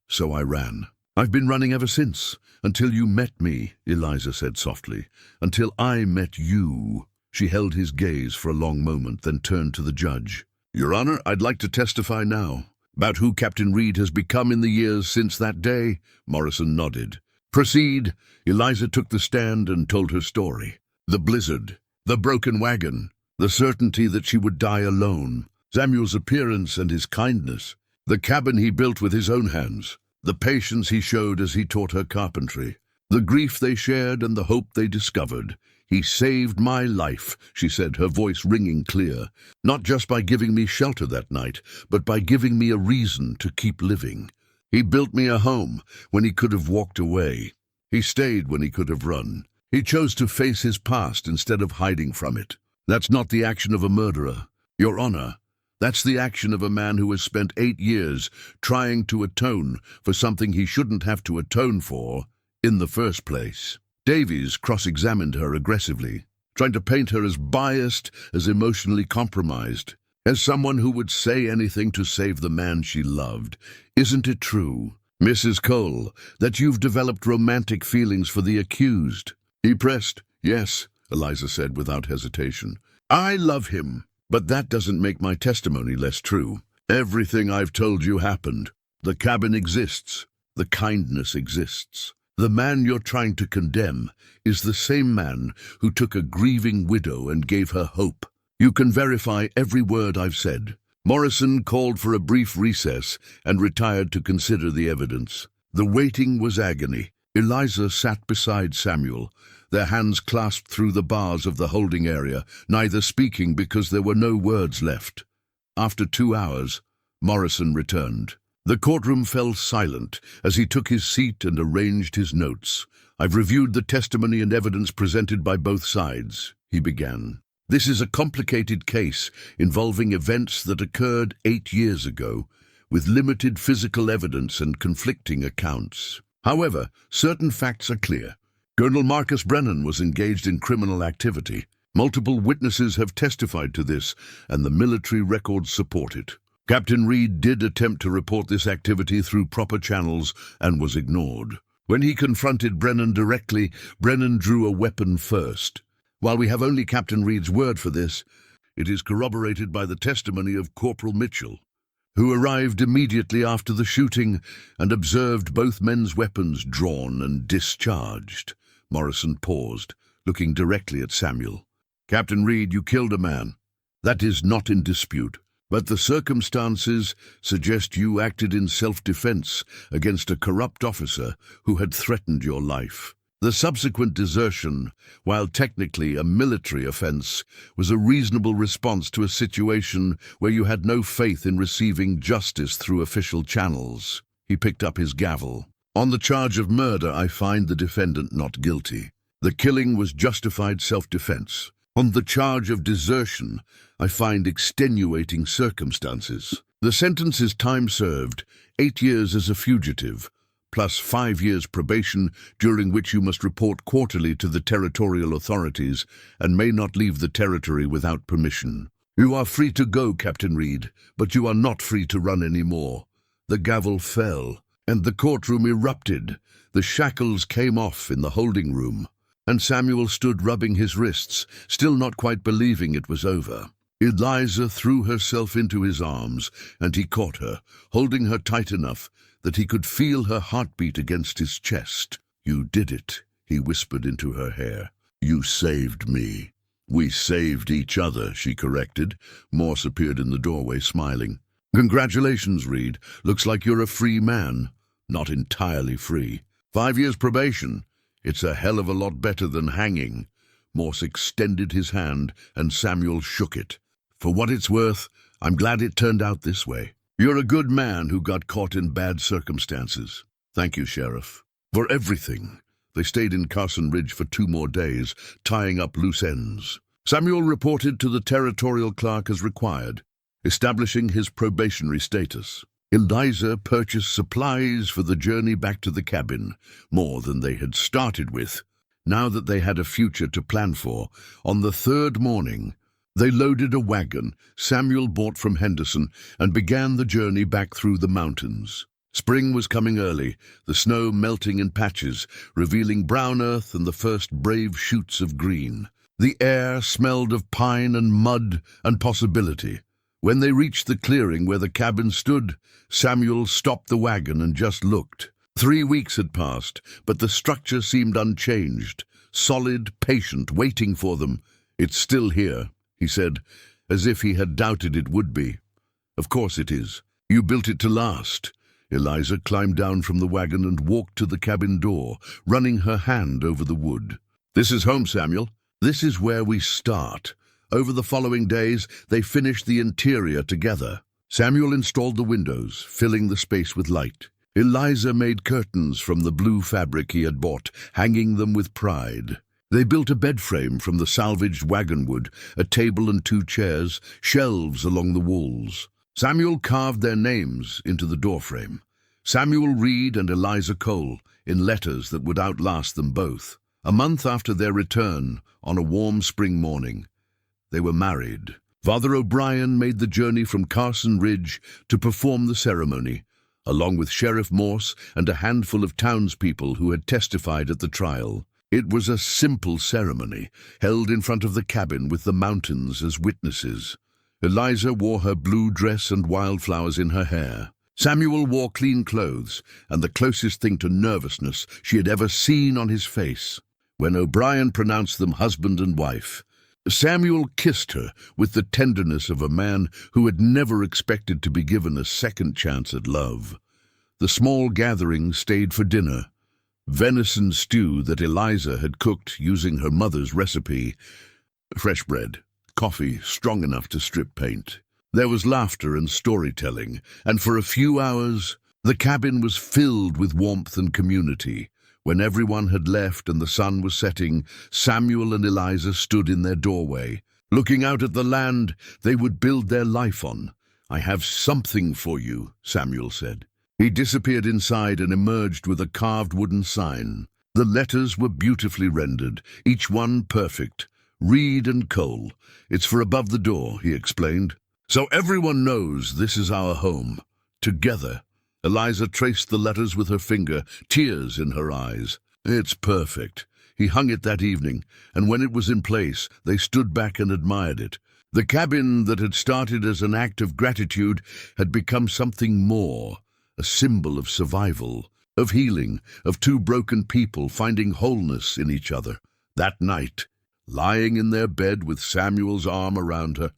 So I ran. I've been running ever since, until you met me," Eliza said softly. "Until I met you." She held his gaze for a long moment, then turned to the judge. "Your Honor, I'd like to testify now. About who Captain Reed has become in the years since that day?" Morrison nodded. "Proceed." Eliza took the stand and told her story. The blizzard, the broken wagon, the certainty that she would die alone, Samuel's appearance and his kindness, the cabin he built with his own hands, the patience he showed as he taught her carpentry, the grief they shared and the hope they discovered. "He saved my life," she said, her voice ringing clear, "not just by giving me shelter that night, but by giving me a reason to keep living. He built me a home when he could have walked away. He stayed when he could have run. He chose to face his past instead of hiding from it. That's not the action of a murderer, Your Honor. That's the action of a man who has spent 8 years trying to atone for something he shouldn't have to atone for in the first place." Davies cross-examined her aggressively, trying to paint her as biased, as emotionally compromised, as someone who would say anything to save the man she loved. "Isn't it true, Mrs. Cole, that you've developed romantic feelings for the accused?" He pressed. "Yes," Eliza said without hesitation. "I love him, but that doesn't make my testimony less true. Everything I've told you happened. The cabin exists. The kindness exists. The man you're trying to condemn is the same man who took a grieving widow and gave her hope. You can verify every word I've said." Morrison called for a brief recess and retired to consider the evidence. The waiting was agony. Eliza sat beside Samuel, their hands clasped through the bars of the holding area, neither speaking because there were no words left. After 2 hours, Morrison returned. The courtroom fell silent as he took his seat and arranged his notes. "I've reviewed the testimony and evidence presented by both sides," he began. "This is a complicated case involving events that occurred 8 years ago, with limited physical evidence and conflicting accounts. However, certain facts are clear. Colonel Marcus Brennan was engaged in criminal activity. Multiple witnesses have testified to this, and the military records support it. Captain Reed did attempt to report this activity through proper channels and was ignored. When he confronted Brennan directly, Brennan drew a weapon first. While we have only Captain Reed's word for this, it is corroborated by the testimony of Corporal Mitchell, who arrived immediately after the shooting and observed both men's weapons drawn and discharged." Morrison paused, looking directly at Samuel. "Captain Reed, you killed a man. That is not in dispute. But the circumstances suggest you acted in self-defense against a corrupt officer who had threatened your life. The subsequent desertion, while technically a military offense, was a reasonable response to a situation where you had no faith in receiving justice through official channels." He picked up his gavel. "On the charge of murder, I find the defendant not guilty. The killing was justified self-defense. On the charge of desertion, I find extenuating circumstances. The sentence is time served, 8 years as a fugitive, plus 5 years probation, during which you must report quarterly to the territorial authorities and may not leave the territory without permission. You are free to go, Captain Reed, but you are not free to run anymore. The gavel fell, and the courtroom erupted. The shackles came off in the holding room, and Samuel stood rubbing his wrists, still not quite believing it was over. Eliza threw herself into his arms, and he caught her, holding her tight enough that he could feel her heartbeat against his chest. "You did it," he whispered into her hair. "You saved me." "We saved each other," she corrected. Morse appeared in the doorway, smiling. "Congratulations, Reed. Looks like you're a free man." "Not entirely free. 5 years probation. It's a hell of a lot better than hanging." Morse extended his hand, and Samuel shook it. "For what it's worth, I'm glad it turned out this way. You're a good man who got caught in bad circumstances." "Thank you, Sheriff." "For everything." They stayed in Carson Ridge for 2 more days, tying up loose ends. Samuel reported to the territorial clerk as required, establishing his probationary status. Eliza purchased supplies for the journey back to the cabin, more than they had started with. Now that they had a future to plan for, on the 3rd morning, they loaded a wagon Samuel bought from Henderson and began the journey back through the mountains. Spring was coming early, the snow melting in patches, revealing brown earth and the first brave shoots of green. The air smelled of pine and mud and possibility. When they reached the clearing where the cabin stood, Samuel stopped the wagon and just looked. 3 weeks had passed, but the structure seemed unchanged, solid, patient, waiting for them. "It's still here," he said, as if he had doubted it would be. "Of course it is. You built it to last." Eliza climbed down from the wagon and walked to the cabin door, running her hand over the wood. "This is home, Samuel. This is where we start." Over the following days, they finished the interior together. Samuel installed the windows, filling the space with light. Eliza made curtains from the blue fabric he had bought, hanging them with pride. They built a bed frame from the salvaged wagon wood, a table and 2 chairs, shelves along the walls. Samuel carved their names into the doorframe. Samuel Reed and Eliza Cole, in letters that would outlast them both. A month after their return, on a warm spring morning, they were married. Father O'Brien made the journey from Carson Ridge to perform the ceremony, along with Sheriff Morse and a handful of townspeople who had testified at the trial. It was a simple ceremony, held in front of the cabin with the mountains as witnesses. Eliza wore her blue dress and wildflowers in her hair. Samuel wore clean clothes, and the closest thing to nervousness she had ever seen on his face. When O'Brien pronounced them husband and wife, Samuel kissed her with the tenderness of a man who had never expected to be given a second chance at love. The small gathering stayed for dinner. Venison stew that Eliza had cooked using her mother's recipe. Fresh bread. Coffee strong enough to strip paint. There was laughter and storytelling, and for a few hours the cabin was filled with warmth and community. When everyone had left and the sun was setting, Samuel and Eliza stood in their doorway, looking out at the land they would build their life on. "I have something for you," Samuel said. He disappeared inside and emerged with a carved wooden sign. The letters were beautifully rendered, each one perfect. "Reed and Cole. It's for above the door," he explained. "So everyone knows this is our home. Together." Eliza traced the letters with her finger, tears in her eyes. "It's perfect." He hung it that evening, and when it was in place, they stood back and admired it. The cabin that had started as an act of gratitude had become something more, a symbol of survival, of healing, of 2 broken people finding wholeness in each other. That night, lying in their bed with Samuel's arm around her,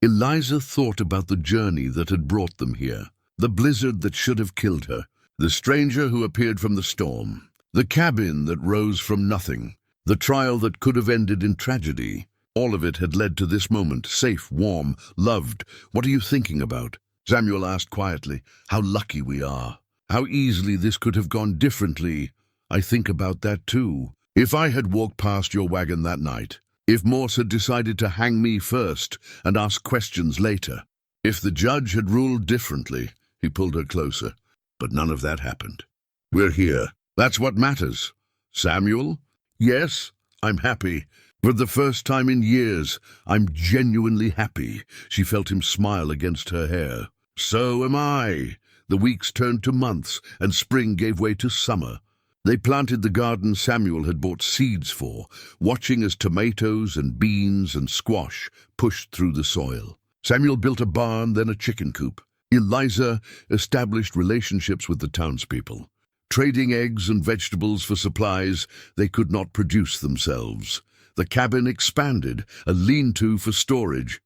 Eliza thought about the journey that had brought them here. The blizzard that should have killed her, the stranger who appeared from the storm, the cabin that rose from nothing, the trial that could have ended in tragedy. All of it had led to this moment, safe, warm, loved. "What are you thinking about?" Samuel asked quietly. "How lucky we are. How easily this could have gone differently." "I think about that too. If I had walked past your wagon that night, if Morse had decided to hang me first and ask questions later, if the judge had ruled differently." He pulled her closer, but none of that happened. We're here. That's what matters. Samuel? Yes, I'm happy. For the first time in years, I'm genuinely happy. She felt him smile against her hair. So am I. The weeks turned to months, and spring gave way to summer. They planted the garden Samuel had bought seeds for, watching as tomatoes and beans and squash pushed through the soil. Samuel built a barn, then a chicken coop. Eliza established relationships with the townspeople, trading eggs and vegetables for supplies they could not produce themselves. The cabin expanded, a lean-to for storage,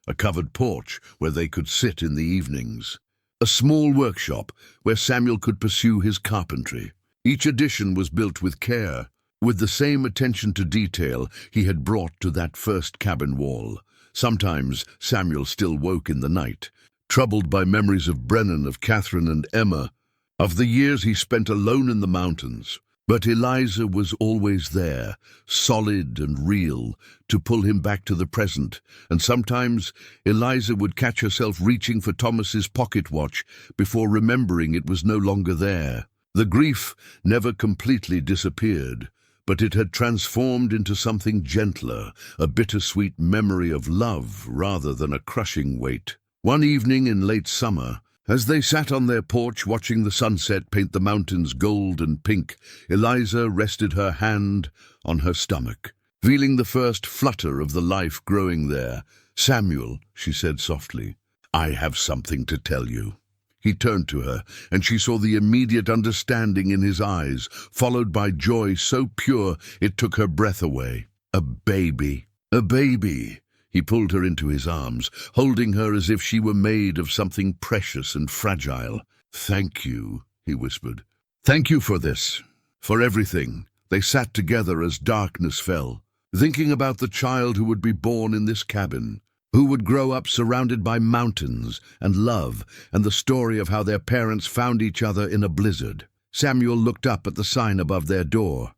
a covered porch where they could sit in the evenings, a small workshop where Samuel could pursue his carpentry. Each addition was built with care, with the same attention to detail he had brought to that first cabin wall. Sometimes Samuel still woke in the night, troubled by memories of Brennan, of Catherine and Emma, of the years he spent alone in the mountains. But Eliza was always there, solid and real, to pull him back to the present, and sometimes Eliza would catch herself reaching for Thomas's pocket watch before remembering it was no longer there. The grief never completely disappeared, but it had transformed into something gentler, a bittersweet memory of love rather than a crushing weight. One evening in late summer, as they sat on their porch watching the sunset paint the mountains gold and pink, Eliza rested her hand on her stomach, feeling the first flutter of the life growing there. "Samuel," she said softly, "I have something to tell you." He turned to her, and she saw the immediate understanding in his eyes, followed by joy so pure it took her breath away. "A baby! A baby!" He pulled her into his arms, holding her as if she were made of something precious and fragile. "Thank you," he whispered. "Thank you for this, for everything." They sat together as darkness fell, thinking about the child who would be born in this cabin, who would grow up surrounded by mountains and love, and the story of how their parents found each other in a blizzard. Samuel looked up at the sign above their door,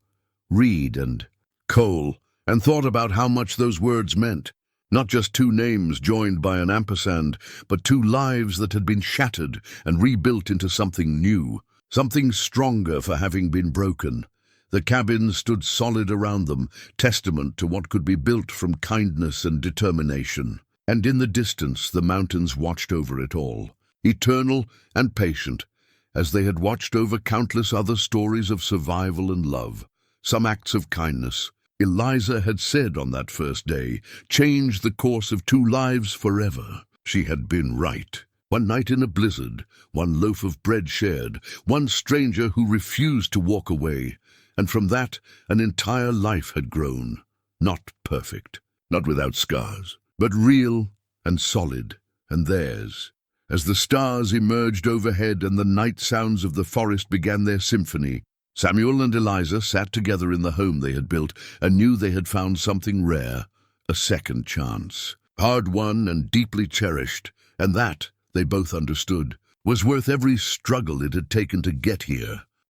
Reed and Cole, and thought about how much those words meant. Not just two names joined by an ampersand, but two lives that had been shattered and rebuilt into something new, something stronger for having been broken. The cabin stood solid around them, testament to what could be built from kindness and determination. And in the distance, the mountains watched over it all, eternal and patient, as they had watched over countless other stories of survival and love. Some acts of kindness, Eliza had said on that first day, changed the course of two lives forever. She had been right. One night in a blizzard, one loaf of bread shared, one stranger who refused to walk away. And from that, an entire life had grown. Not perfect, not without scars, but real and solid, and theirs. As the stars emerged overhead and the night sounds of the forest began their symphony, Samuel and Eliza sat together in the home they had built and knew they had found something rare, a second chance, hard-won and deeply cherished, and that, they both understood, was worth every struggle it had taken to get here.